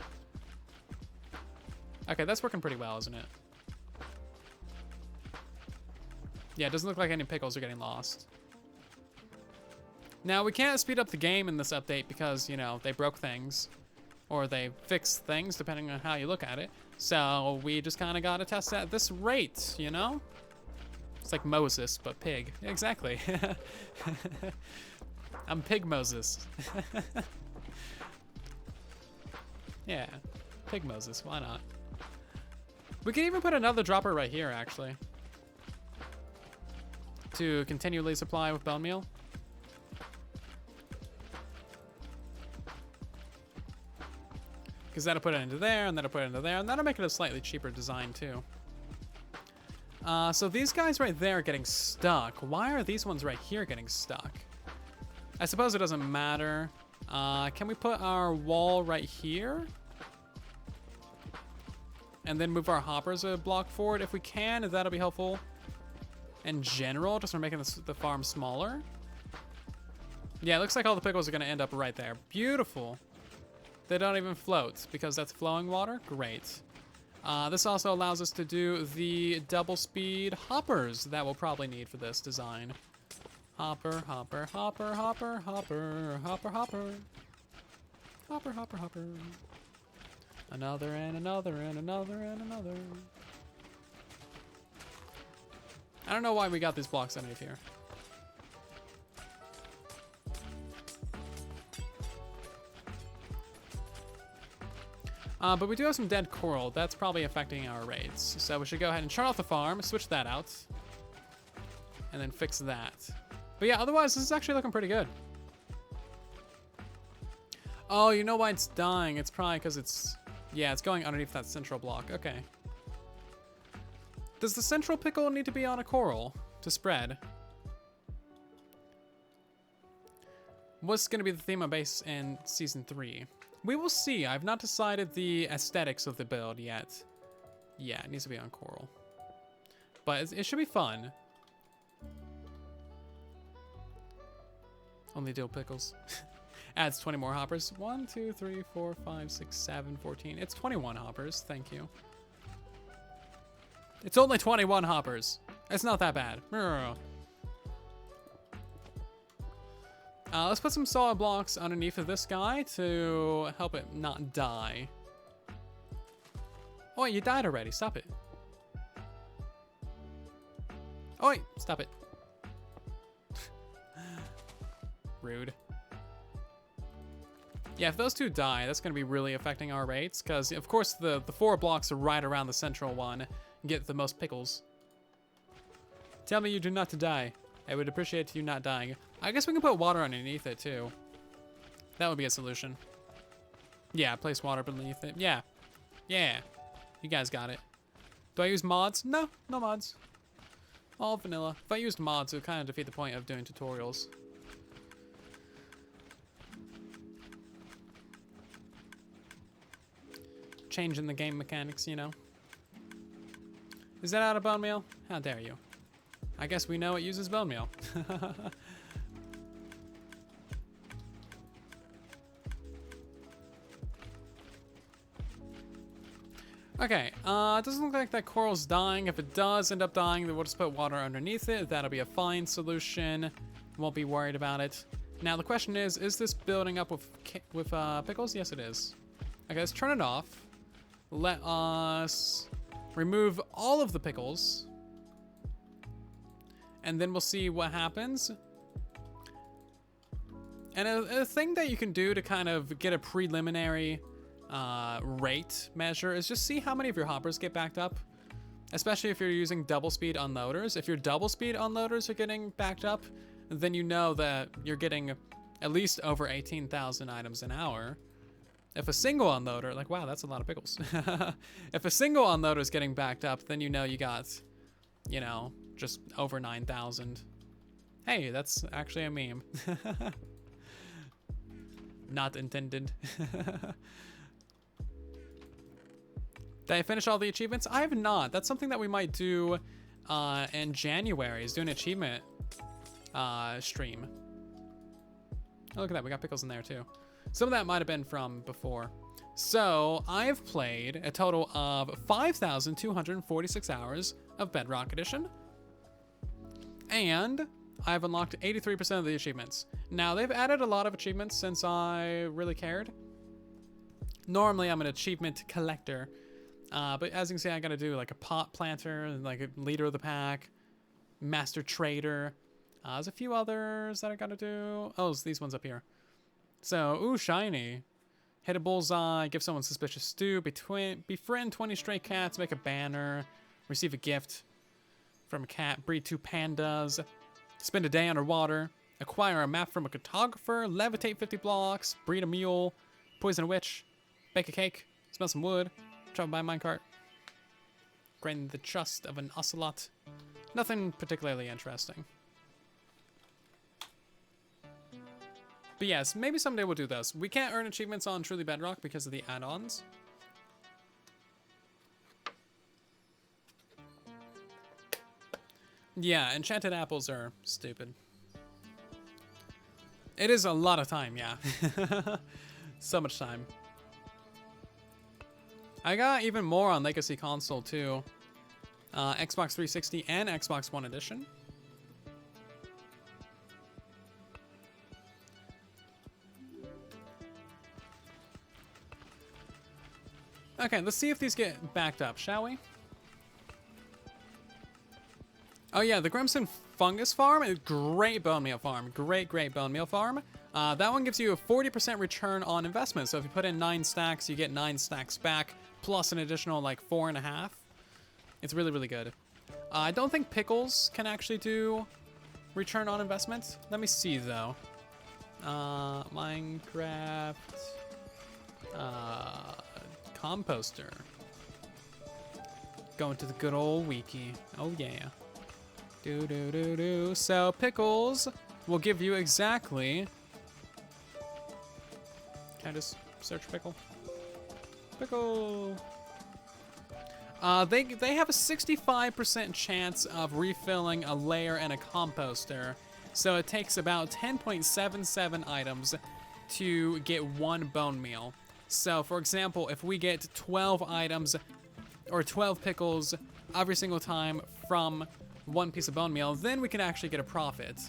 Okay, that's working pretty well, isn't it? Yeah, it doesn't look like any pickles are getting lost. Now, we can't speed up the game in this update because, you know, they broke things. Or they fixed things, depending on how you look at it. So, we just kind of got to test at this rate, you know? It's like Moses, but pig. Exactly. I'm Pig Moses. Yeah, Pig Moses, why not? We can even put another dropper right here, actually. To continually supply with bone meal. Because that'll put it into there, and that'll put it into there, and that'll make it a slightly cheaper design, too. So these guys right there are getting stuck. Why are these ones right here getting stuck? I suppose it doesn't matter. Can we put our wall right here? And then move our hoppers a block forward? If we can, that'll be helpful. In general, just for making the farm smaller. Yeah, it looks like all the pickles are going to end up right there. Beautiful. They don't even float because that's flowing water. Great. This also allows us to do the double speed hoppers that we'll probably need for this design. Hopper, hopper, hopper, hopper, hopper, hopper, hopper. Hopper, hopper, hopper. Another and another and another and another. I don't know why we got these blocks underneath here. But we do have some dead coral. That's probably affecting our rates. So we should go ahead and turn off the farm, switch that out, and then fix that. But yeah, otherwise, this is actually looking pretty good. Oh, you know why it's dying? It's probably because it's... Yeah, it's going underneath that central block. Okay. Does the central pickle need to be on a coral to spread? What's going to be the theme of base in Season 3? We will see. I've not decided the aesthetics of the build yet. Yeah, it needs to be on coral. But it should be fun. Only dill pickles. Adds 20 more hoppers. 1, 2, 3, 4, 5, 6, 7, 14. It's 21 hoppers. Thank you. It's only 21 hoppers. It's not that bad. Let's put some solid blocks underneath of this guy to help it not die. Oh, wait, you died already. Stop it. Oh, wait. Stop it. Yeah, if those two die, that's going to be really affecting our rates, because, of course, the 4 blocks are right around the central one get the most pickles. Tell me you do not die. I would appreciate you not dying. I guess we can put water underneath it, too. That would be a solution. Yeah, place water beneath it. Yeah. Yeah. You guys got it. Do I use mods? No, no mods. All vanilla. If I used mods, it would kind of defeat the point of doing tutorials. Changing the game mechanics, you know. Is that out of bone meal? How dare you? I guess we know it uses bone meal. Okay, it doesn't look like that coral's dying. If it does end up dying, then we'll just put water underneath it. That'll be a fine solution. Won't be worried about it. Now the question is this building up with pickles? Yes, it is. Okay, let's turn it off. Let us remove all of the pickles. And then we'll see what happens. And a thing that you can do to kind of get a preliminary rate measure is just see how many of your hoppers get backed up. Especially if you're using double speed unloaders. If your double speed unloaders are getting backed up, then you know that you're getting at least over 18,000 items an hour. If a single unloader, like, wow, that's a lot of pickles. If a single unloader is getting backed up, then you know you got, you know, just over 9,000. Hey, that's actually a meme. Not intended. Did I finish all the achievements? I have not. That's something that we might do in January, is do an achievement stream. Oh, look at that. We got pickles in there, too. Some of that might have been from before. So, I've played a total of 5,246 hours of Bedrock Edition. And I've unlocked 83% of the achievements. Now, they've added a lot of achievements since I really cared. Normally, I'm an achievement collector. But as you can see, I gotta do like a pot planter, and like a leader of the pack, master trader. There's a few others that I gotta do. Oh, it's these ones up here. So, ooh, shiny. Hit a bullseye, give someone suspicious stew, befriend 20 stray cats, make a banner, receive a gift from a cat, breed 2 pandas, spend a day underwater, acquire a map from a cartographer, levitate 50 blocks, breed a mule, poison a witch, bake a cake, smell some wood, travel by a minecart, gain the trust of an ocelot. Nothing particularly interesting. But yes, maybe someday we'll do this. We can't earn achievements on Truly Bedrock because of the add-ons. Yeah, enchanted apples are stupid. It is a lot of time, yeah. So much time. I got even more on Legacy Console too. Xbox 360 and Xbox One Edition. Okay, let's see if these get backed up, shall we? Oh yeah, the Crimson Fungus Farm is great bone meal farm. Great bone meal farm. That one gives you a 40% return on investment. So if you put in 9 stacks, you get 9 stacks back, plus an additional like 4.5. It's really, really good. I don't think pickles can actually do return on investment. Let me see though. Minecraft composter. Going to the good old wiki. Oh yeah. So pickles will give you exactly. Can I just search pickle? Pickle. They have a 65% chance of refilling a layer and a composter. So it takes about 10.77 items to get 1 bone meal. So for example, if we get 12 items or 12 pickles every single time from 1 piece of bone meal, then we can actually get a profit.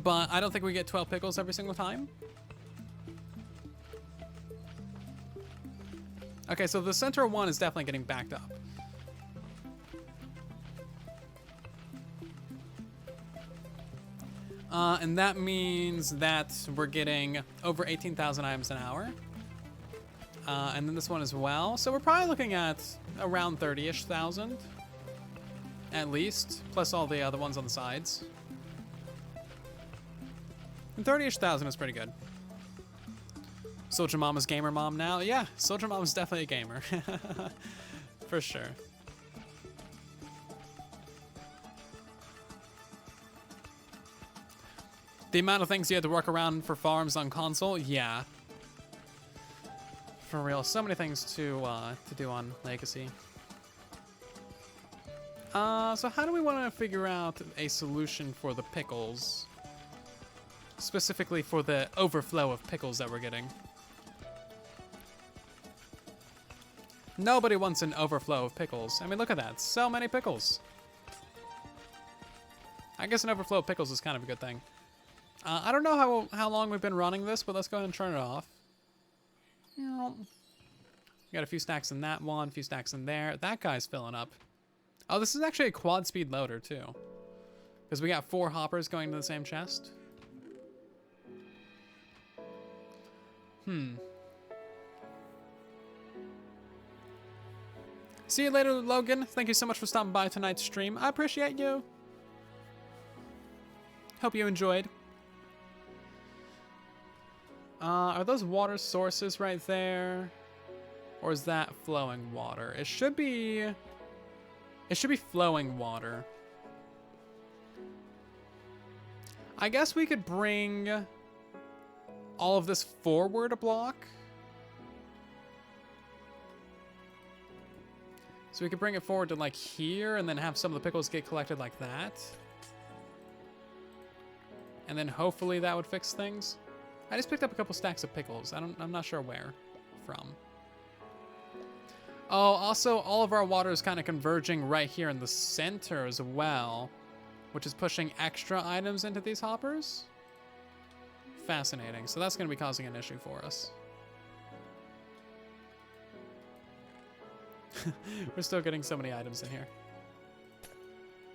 But I don't think we get 12 pickles every single time. Okay, so the center one is definitely getting backed up. And that means that we're getting over 18,000 items an hour. And then this one as well. So we're probably looking at around 30-ish thousand. At least. Plus all the other ones on the sides. And 30-ish thousand is pretty good. Soldier Mama's gamer mom now. Yeah, Soldier Mama's definitely a gamer. For sure. The amount of things you had to work around for farms on console, yeah. For real, so many things to do on Legacy. So how do we want to figure out a solution for the pickles? Specifically for the overflow of pickles that we're getting. Nobody wants an overflow of pickles. I mean, look at that. So many pickles. I guess an overflow of pickles is kind of a good thing. I don't know how long we've been running this, but let's go ahead and turn it off. Got a few stacks in that one, a few stacks in there. That guy's filling up. Oh, this is actually a quad speed loader, too. Because we got 4 hoppers going to the same chest. See you later, Logan. Thank you so much for stopping by tonight's stream. I appreciate you. Hope you enjoyed. Are those water sources right there? Or is that flowing water? It should be flowing water. I guess we could bring all of this forward a block. So we could bring it forward to like here and then have some of the pickles get collected like that. And then hopefully that would fix things. I just picked up a couple stacks of pickles. I'm not sure where from. Oh, also all of our water is kind of converging right here in the center as well, which is pushing extra items into these hoppers. Fascinating. So that's going to be causing an issue for us. We're still getting so many items in here.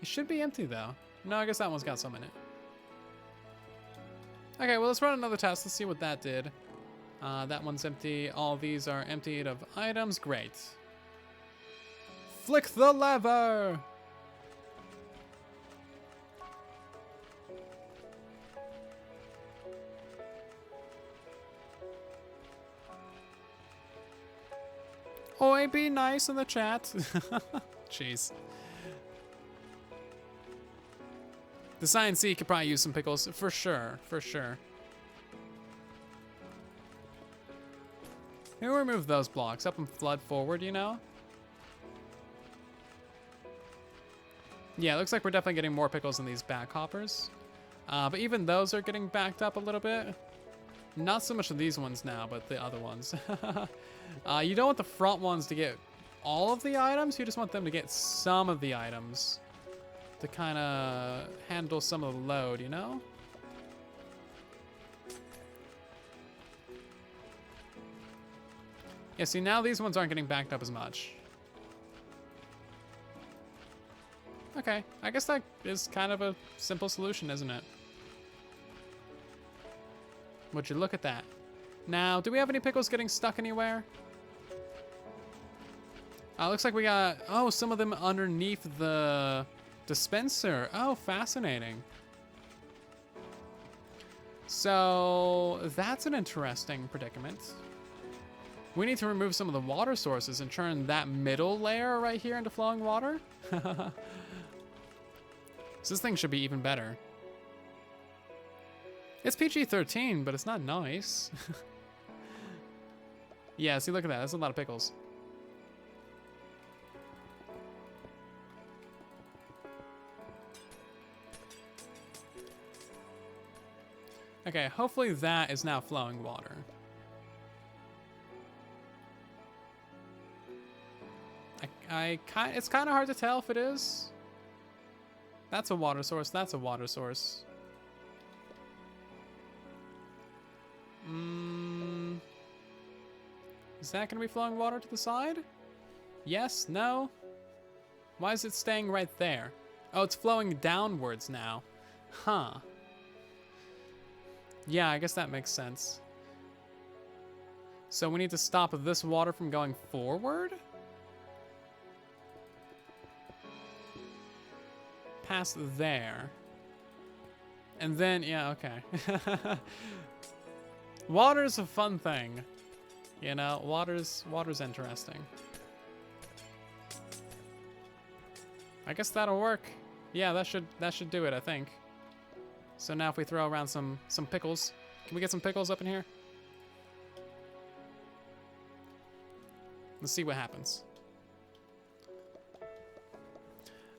It should be empty though. No, I guess that one's got some in it. Okay, well, let's run another test. Let's see what that did. That one's empty. All these are emptied of items. Great. Flick the lever! Oi, be nice in the chat. Jeez. The Science C could probably use some pickles. For sure, for sure. Maybe we'll remove those blocks. Up and flood forward, you know? Yeah, it looks like we're definitely getting more pickles in these back hoppers. But even those are getting backed up a little bit. Not so much of these ones now, but the other ones. You don't want the front ones to get all of the items. You just want them to get some of the items to kind of handle some of the load, you know? Yeah, see, now these ones aren't getting backed up as much. Okay, I guess that is kind of a simple solution, isn't it? Would you look at that? Now, do we have any pickles getting stuck anywhere? Looks like we got, oh, some of them underneath the dispenser. Oh, fascinating. So, that's an interesting predicament. We need to remove some of the water sources and turn that middle layer right here into flowing water. So this thing should be even better. It's PG-13, but it's not nice. Yeah, see, look at that. That's a lot of pickles. Okay, hopefully that is now flowing water. It's kind of hard to tell if it is. That's a water source. That's a water source. Is that going to be flowing water to the side? Yes? No? Why is it staying right there? Oh, it's flowing downwards now. Huh. Yeah, I guess that makes sense. So we need to stop this water from going forward? Past there. And then, yeah, okay. Water's a fun thing. You know, water's interesting. I guess that'll work. Yeah, that should do it, I think. So now if we throw around some pickles. Can we get some pickles up in here? Let's see what happens.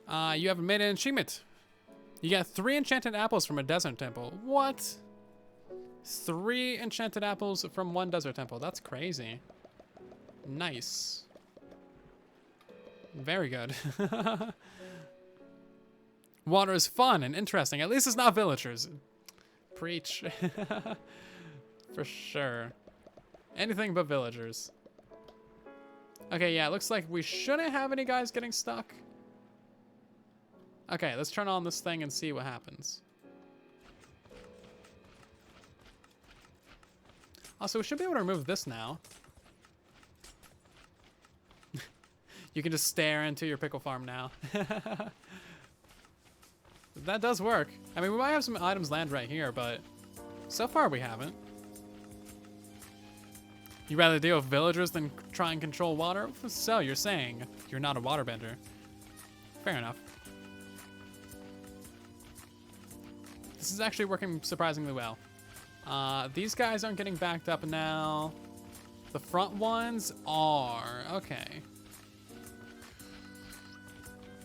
You have made an achievement. You got 3 enchanted apples from a desert temple. What? 3 enchanted apples from 1 desert temple. That's crazy. Nice. Very good. Water is fun and interesting. At least it's not villagers. Preach. For sure. Anything but villagers. Okay, yeah, it looks like we shouldn't have any guys getting stuck. Okay, let's turn on this thing and see what happens. Also, we should be able to remove this now. You can just stare into your pickle farm now. That does work. I mean, we might have some items land right here, but so far we haven't. You'd rather deal with villagers than try and control water? So you're saying you're not a waterbender. Fair enough. This is actually working surprisingly well. These guys aren't getting backed up now. The front ones are. Okay.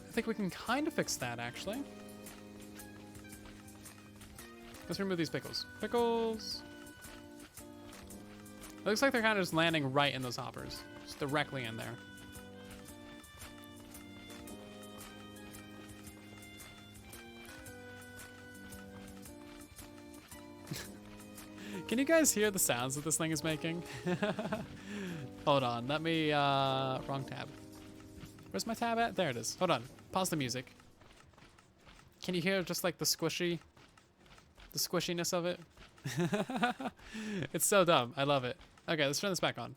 I think we can kind of fix that, actually. Let's remove these pickles. Pickles. It looks like they're kind of just landing right in those hoppers. Just directly in there. Can you guys hear the sounds that this thing is making? Hold on, let me, wrong tab. Where's my tab at? There it is. Hold on, pause the music. Can you hear just like the squishiness of it? It's so dumb, I love it. Okay, let's turn this back on.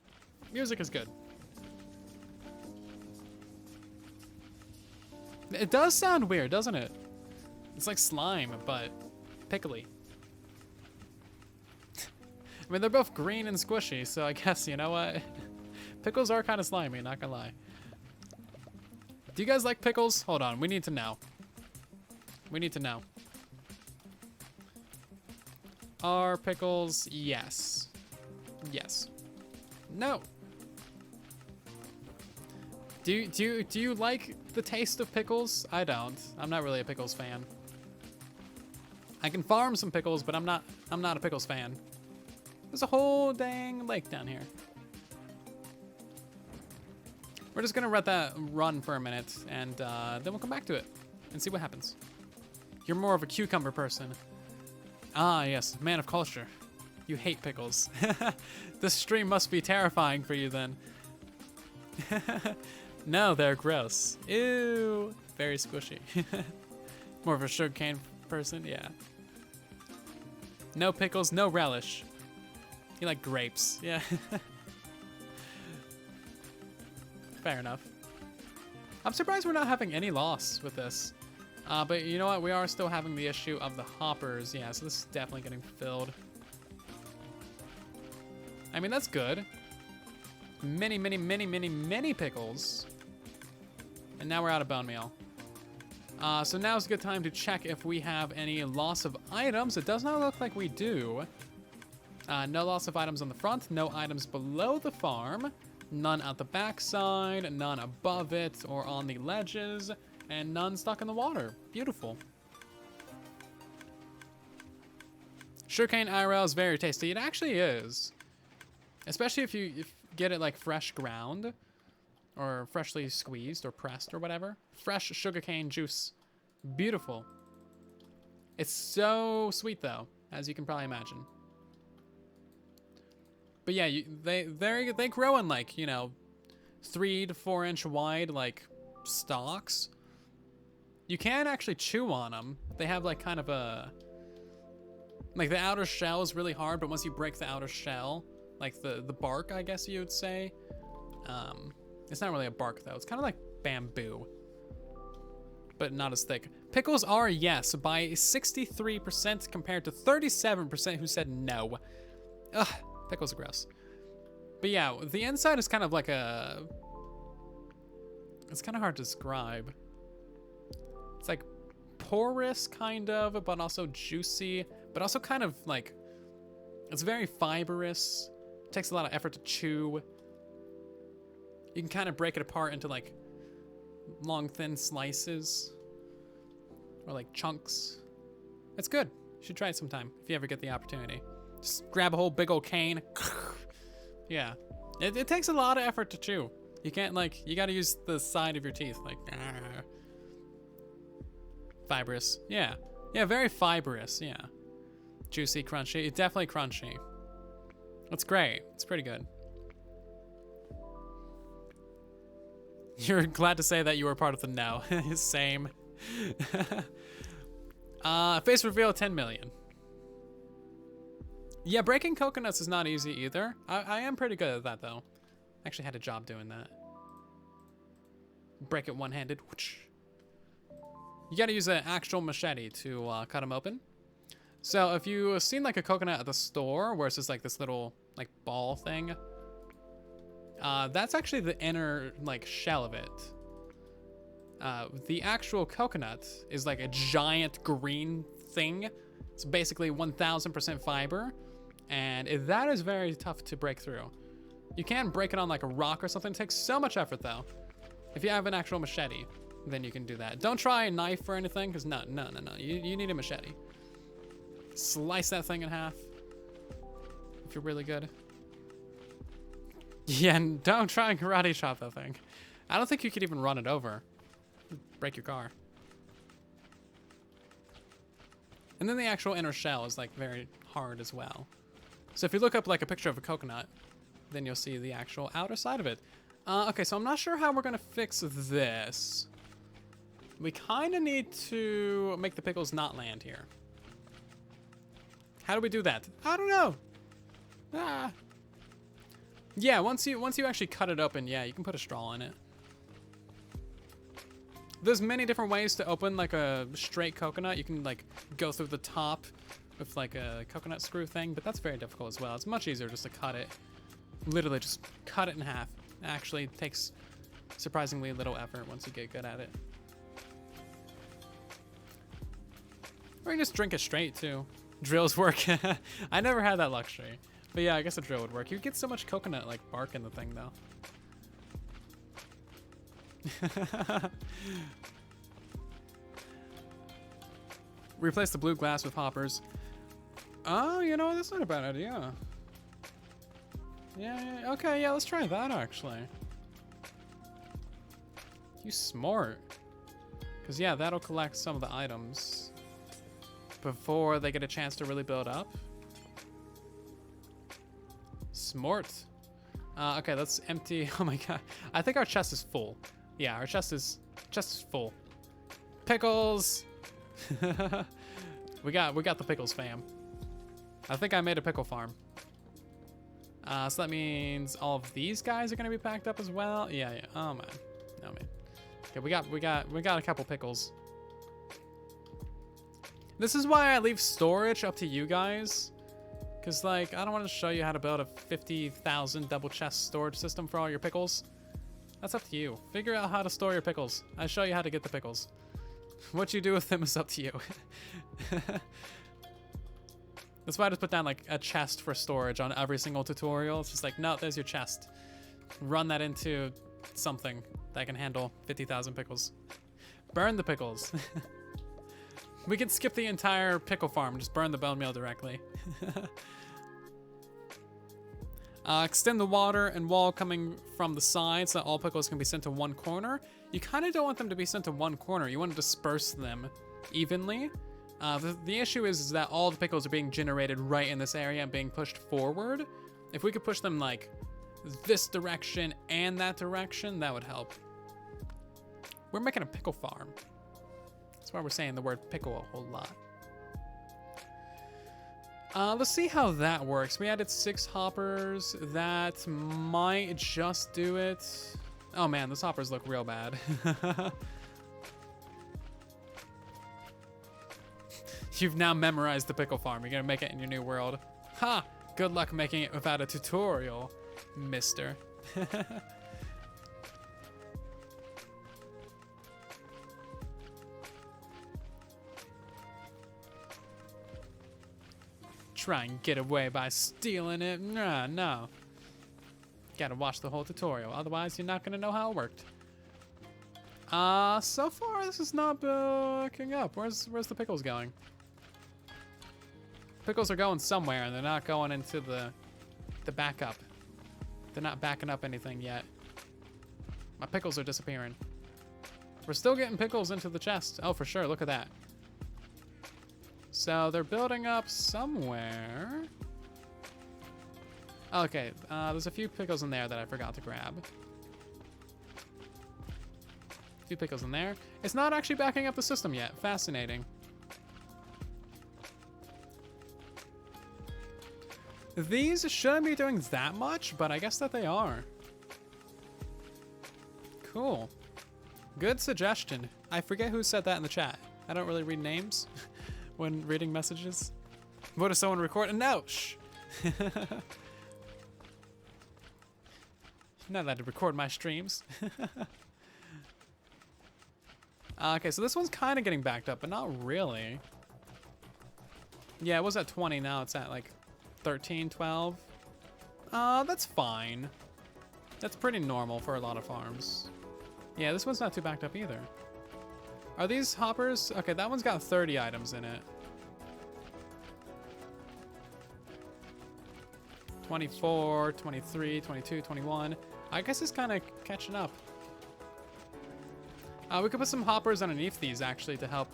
Music is good. It does sound weird, doesn't it? It's like slime, but pickly. I mean, they're both green and squishy, so I guess, you know what? Pickles are kind of slimy, not gonna lie. Do you guys like pickles? Hold on, we need to know. We need to know. Are pickles? Yes. Yes. No. Do you like the taste of pickles? I don't. I'm not really a pickles fan. I can farm some pickles, but I'm not a pickles fan. There's a whole dang lake down here. We're just gonna let that run for a minute, and then we'll come back to it and see what happens. You're more of a cucumber person. Ah, yes, man of culture. You hate pickles. This stream must be terrifying for you then. No, they're gross. Ew, very squishy. More of a sugarcane person, yeah. No pickles, no relish. You like grapes, yeah. Fair enough. I'm surprised we're not having any loss with this. But you know what? We are still having the issue of the hoppers. Yeah, so this is definitely getting filled. I mean, that's good. Many, many, many, many, many pickles. And now we're out of bone meal. So now's a good time to check if we have any loss of items. It does not look like we do. No loss of items on the front, no items below the farm, none at the backside, none above it or on the ledges, and none stuck in the water. Beautiful. Sugarcane IRL is very tasty. It actually is. Especially if you get it like fresh ground or freshly squeezed or pressed or whatever. Fresh sugarcane juice. Beautiful. It's so sweet though, as you can probably imagine. But yeah, they grow in like, you know, 3 to 4 inch wide like stalks. You can actually chew on them. They have like kind of a Like the outer shell is really hard, but once you break the outer shell, like the bark, I guess you would say, it's not really a bark though. It's kind of like bamboo, but not as thick. Pickles are yes by 63% compared to 37% who said no. Ugh, pickles are gross. But yeah, the inside is kind of like a... It's kind of hard to describe. It's like porous kind of, but also juicy, but also kind of like... It's very fibrous. It takes a lot of effort to chew. You can kind of break it apart into like long, thin slices. Or like chunks. It's good. You should try it sometime if you ever get the opportunity. Just grab a whole big old cane. Yeah. It takes a lot of effort to chew. You can't like, you gotta use the side of your teeth. Like, fibrous. Yeah. Yeah, very fibrous. Yeah. Juicy, crunchy. Definitely crunchy. It's great. It's pretty good. You're glad to say that you were part of the no. Same. Face reveal 10 million. Yeah, breaking coconuts is not easy either. I am pretty good at that though. Actually had a job doing that. Break it one-handed. You gotta use an actual machete to cut them open. So if you've seen like a coconut at the store where it's just like this little like ball thing, that's actually the inner like shell of it. The actual coconut is like a giant green thing. It's basically 1000% fiber, and that is very tough to break through. You can break it on like a rock or something. It takes so much effort though. If you have an actual machete, then you can do that. Don't try a knife or anything, because no. You need a machete. Slice that thing in half if you're really good. Yeah, and don't try and karate chop that thing. I don't think you could even run it over. Break your car. And then the actual inner shell is like very hard as well. So if you look up like a picture of a coconut, then you'll see the actual outer side of it. Okay, so I'm not sure how we're gonna fix this. We kind of need to make the pickles not land here. How do we do that? I don't know. Yeah, once you actually cut it open, yeah, you can put a straw in it. There's many different ways to open like a straight coconut. You can like go through the top with like a coconut screw thing, but that's very difficult as well. It's much easier just to cut it. Literally just cut it in half. It actually takes surprisingly little effort once you get good at it. Or you can just drink it straight too. Drills work. I never had that luxury. But yeah, I guess a drill would work. You'd get so much coconut like bark in the thing though. Replace the blue glass with hoppers. Oh, you know, that's not a bad idea. Yeah, okay, yeah, let's try that actually. You smart. Because yeah, that'll collect some of the items before they get a chance to really build up. Smart. Okay, let's empty. Oh my god. I think our chest is full. Yeah, our chest is full. Pickles. we got the pickles, fam. I think I made a pickle farm. So that means all of these guys are gonna be packed up as well. Yeah. Oh man. No man. Okay, we got a couple pickles. This is why I leave storage up to you guys. Cause like, I don't want to show you how to build a 50,000 double chest storage system for all your pickles. That's up to you. Figure out how to store your pickles. I show you how to get the pickles. What you do with them is up to you. That's why I just put down like a chest for storage on every single tutorial. It's just like, no, there's your chest. Run that into something that can handle 50,000 pickles. Burn the pickles. We can skip the entire pickle farm, just burn the bone meal directly. Extend the water and wall coming from the side so that all pickles can be sent to one corner. You kind of don't want them to be sent to one corner. You want to disperse them evenly. The issue is that all the pickles are being generated right in this area and being pushed forward. If we could push them like this direction and that direction, that would help. We're making a pickle farm. That's why we're saying the word pickle a whole lot. Let's see how that works. We added 6 hoppers. That might just do it. Oh man, those hoppers look real bad. You've now memorized the pickle farm. You're gonna make it in your new world. Ha! Good luck making it without a tutorial, mister. Try and get away by stealing it. Nah, no. Gotta watch the whole tutorial, otherwise you're not gonna know how it worked. So far this is not backing up. Where's the pickles going? Pickles are going somewhere, and they're not going into the backup. They're not backing up anything yet. My pickles are disappearing. We're still getting pickles into the chest. Oh, for sure. Look at that. So they're building up somewhere. Okay, there's a few pickles in there that I forgot to grab. A few pickles in there. It's not actually backing up the system yet. Fascinating. These shouldn't be doing that much, but I guess that they are. Cool. Good suggestion. I forget who said that in the chat. I don't really read names when reading messages. What if someone recorded? No, shh. Not allowed to record my streams. Okay, so this one's kind of getting backed up, but not really. Yeah, it was at 20, now it's at like 13, 12. That's fine. That's pretty normal for a lot of farms. Yeah, this one's not too backed up either. Are these hoppers? Okay, that one's got 30 items in it. 24, 23, 22, 21. I guess it's kind of catching up. We could put some hoppers underneath these, actually, to help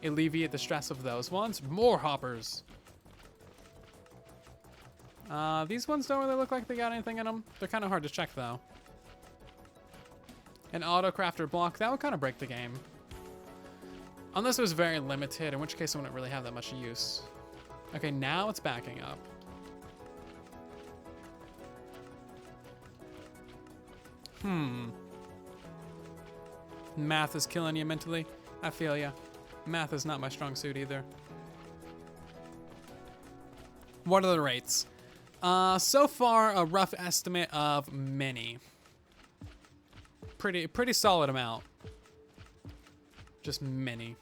alleviate the stress of those ones. More hoppers. These ones don't really look like they got anything in them. They're kind of hard to check, though. An auto-crafter block, that would kind of break the game. Unless it was very limited, in which case it wouldn't really have that much use. Okay, now it's backing up. Math is killing you mentally. I feel ya. Math is not my strong suit either. What are the rates? So far, a rough estimate of many. Pretty solid amount. Just many.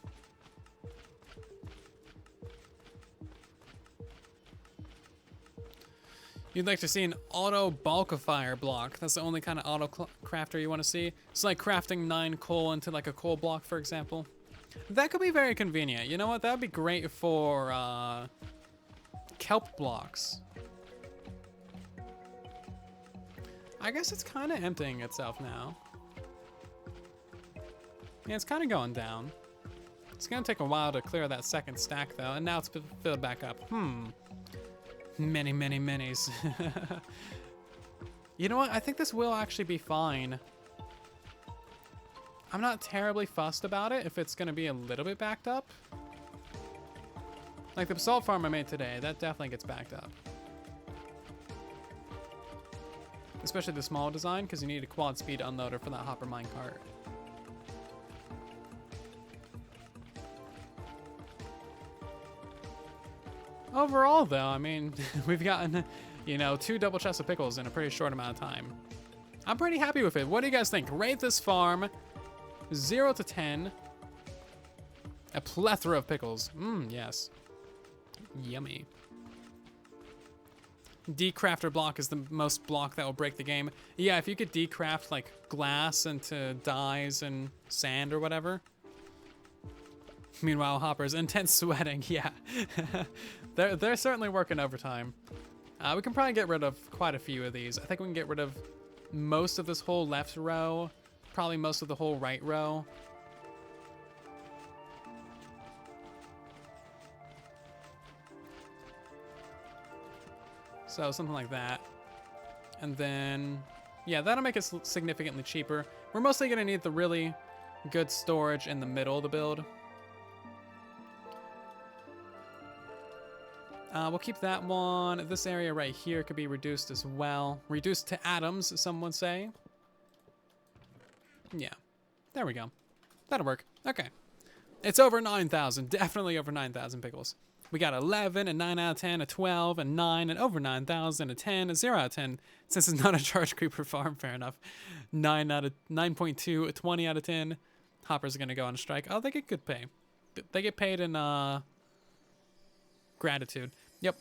You'd like to see an auto bulkifier block. That's the only kind of auto crafter you want to see. It's like crafting 9 coal into like a coal block, for example. That could be very convenient. You know what? That would be great for kelp blocks. I guess it's kind of emptying itself now. Yeah, it's kind of going down. It's going to take a while to clear that second stack, though, and now it's filled back up. Many, many minis. You know what? I think this will actually be fine. I'm not terribly fussed about it if it's going to be a little bit backed up. Like the basalt farm I made today, that definitely gets backed up. Especially the small design, because you need a quad speed unloader for that hopper minecart. Overall, though, I mean, we've gotten, you know, 2 double chests of pickles in a pretty short amount of time. I'm pretty happy with it. What do you guys think? Rate this farm 0 to 10. A plethora of pickles. Yes. Yummy. Decrafter block is the most block that will break the game. Yeah, if you could decraft, like, glass into dyes and sand or whatever. Meanwhile, hoppers, intense sweating, yeah. They're certainly working overtime. We can probably get rid of quite a few of these. I think we can get rid of most of this whole left row, probably most of the whole right row. So something like that. And then, yeah, that'll make it significantly cheaper. We're mostly gonna need the really good storage in the middle of the build. We'll keep that one. This area right here could be reduced as well. Reduced to atoms, some would say. Yeah. There we go. That'll work. Okay. It's over 9,000. Definitely over 9,000 pickles. We got 11, a 9 out of 10, a 12, a 9, and over 9,000, a 10, a 0 out of 10. Since it's not a charge creeper farm, fair enough. 9.2, a 20 out of 10. Hoppers are going to go on strike. Oh, they get good pay. They get paid in gratitude. Yep.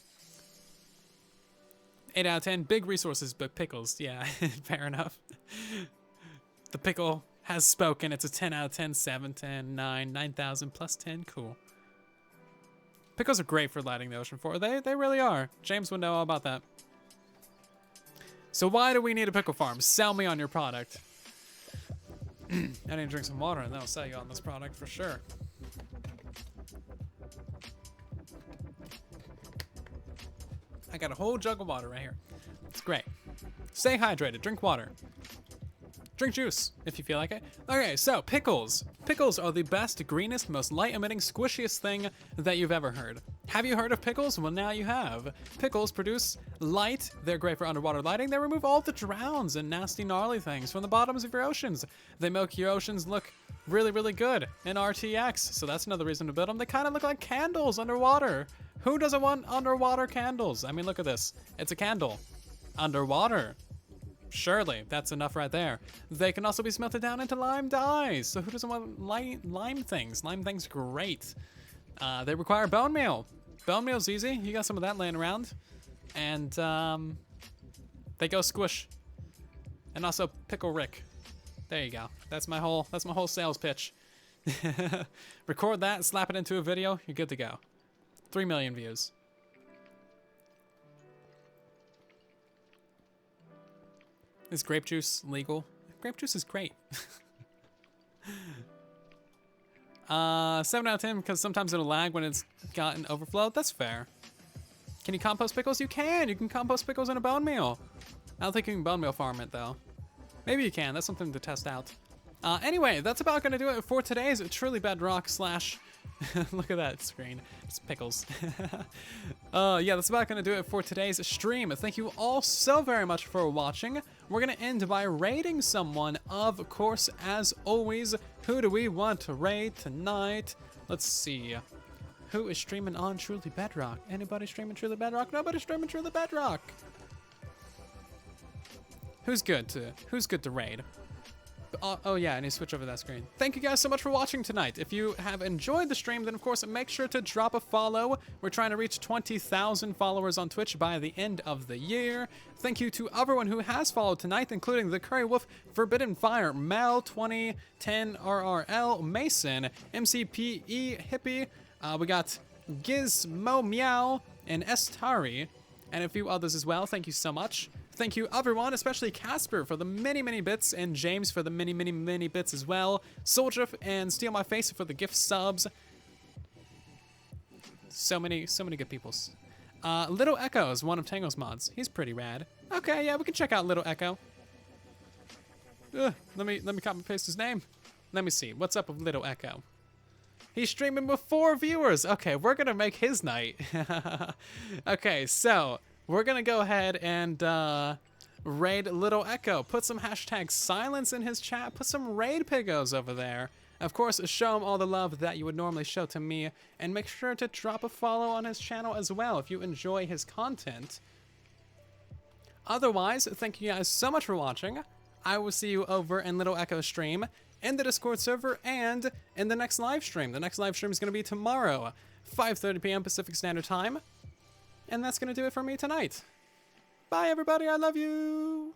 8 out of 10. Big resources, but pickles. Yeah, fair enough. The pickle has spoken. It's a 10 out of 10, 7, 10, 9, 9,000 plus 10. Cool. Pickles are great for lighting the ocean floor. They really are. James would know all about that. So why do we need a pickle farm? Sell me on your product. I need to drink some water and that'll sell you on this product for sure. I got a whole jug of water right here. It's great. Stay hydrated. Drink water. Drink juice, if you feel like it. Okay, so pickles. Pickles are the best, greenest, most light-emitting, squishiest thing that you've ever heard. Have you heard of pickles? Well, now you have. Pickles produce light. They're great for underwater lighting. They remove all the drowns and nasty, gnarly things from the bottoms of your oceans. They make your oceans look really, really good in RTX, so that's another reason to build them. They kind of look like candles underwater. Who doesn't want underwater candles? I mean, look at this. It's a candle. Underwater. Surely, that's enough right there. They can also be smelted down into lime dyes. So who doesn't want lime things? Lime things, great. They require bone meal. Bone meal's easy. You got some of that laying around. And they go squish. And also Pickle Rick. There you go. That's my whole sales pitch. Record that, slap it into a video, you're good to go. 3 million views. Is grape juice legal? Grape juice is great. 7 out of 10 because sometimes it'll lag when it's gotten overflow. That's fair. Can you compost pickles? You can. You can compost pickles in a bone meal. I don't think you can bone meal farm it though. Maybe you can. That's something to test out. Anyway, that's about going to do it for today's Truly Bedrock slash... Look at that screen. It's pickles. Yeah, that's about going to do it for today's stream. Thank you all so very much for watching. We're going to end by raiding someone, of course, as always. Who do we want to raid tonight? Let's see. Who is streaming on Truly Bedrock? Anybody streaming Truly Bedrock? Nobody streaming Truly Bedrock. Who's good to raid? Oh yeah, I need to switch over that screen. Thank you guys so much for watching tonight. If you have enjoyed the stream, then of course make sure to drop a follow. We're trying to reach 20,000 followers on Twitch by the end of the year. Thank you to everyone who has followed tonight, including the Curry Wolf, Forbidden Fire, Mel 2010 RRL, Mason, MCPE Hippie. We got Gizmo Meow and Estari, and a few others as well. Thank you so much. Thank you, everyone, especially Casper for the many, many bits, and James for the many, many, many bits as well. Soldier and Steal My Face for the gift subs. So many good peoples. Little Echo is one of Tango's mods. He's pretty rad. Okay, yeah, we can check out Little Echo. Let me copy and paste his name. Let me see. What's up with Little Echo? He's streaming with 4 viewers. Okay, we're gonna make his night. Okay, so we're gonna go ahead and raid Little Echo. Put some hashtag silence in his chat. Put some raid piggos over there. Of course, show him all the love that you would normally show to me, and make sure to drop a follow on his channel as well if you enjoy his content. Otherwise, thank you guys so much for watching. I will see you over in Little Echo's stream, in the Discord server, and in the next live stream. The next live stream is going to be tomorrow, 5:30 p.m. Pacific Standard Time. And that's going to do it for me tonight. Bye, everybody. I love you.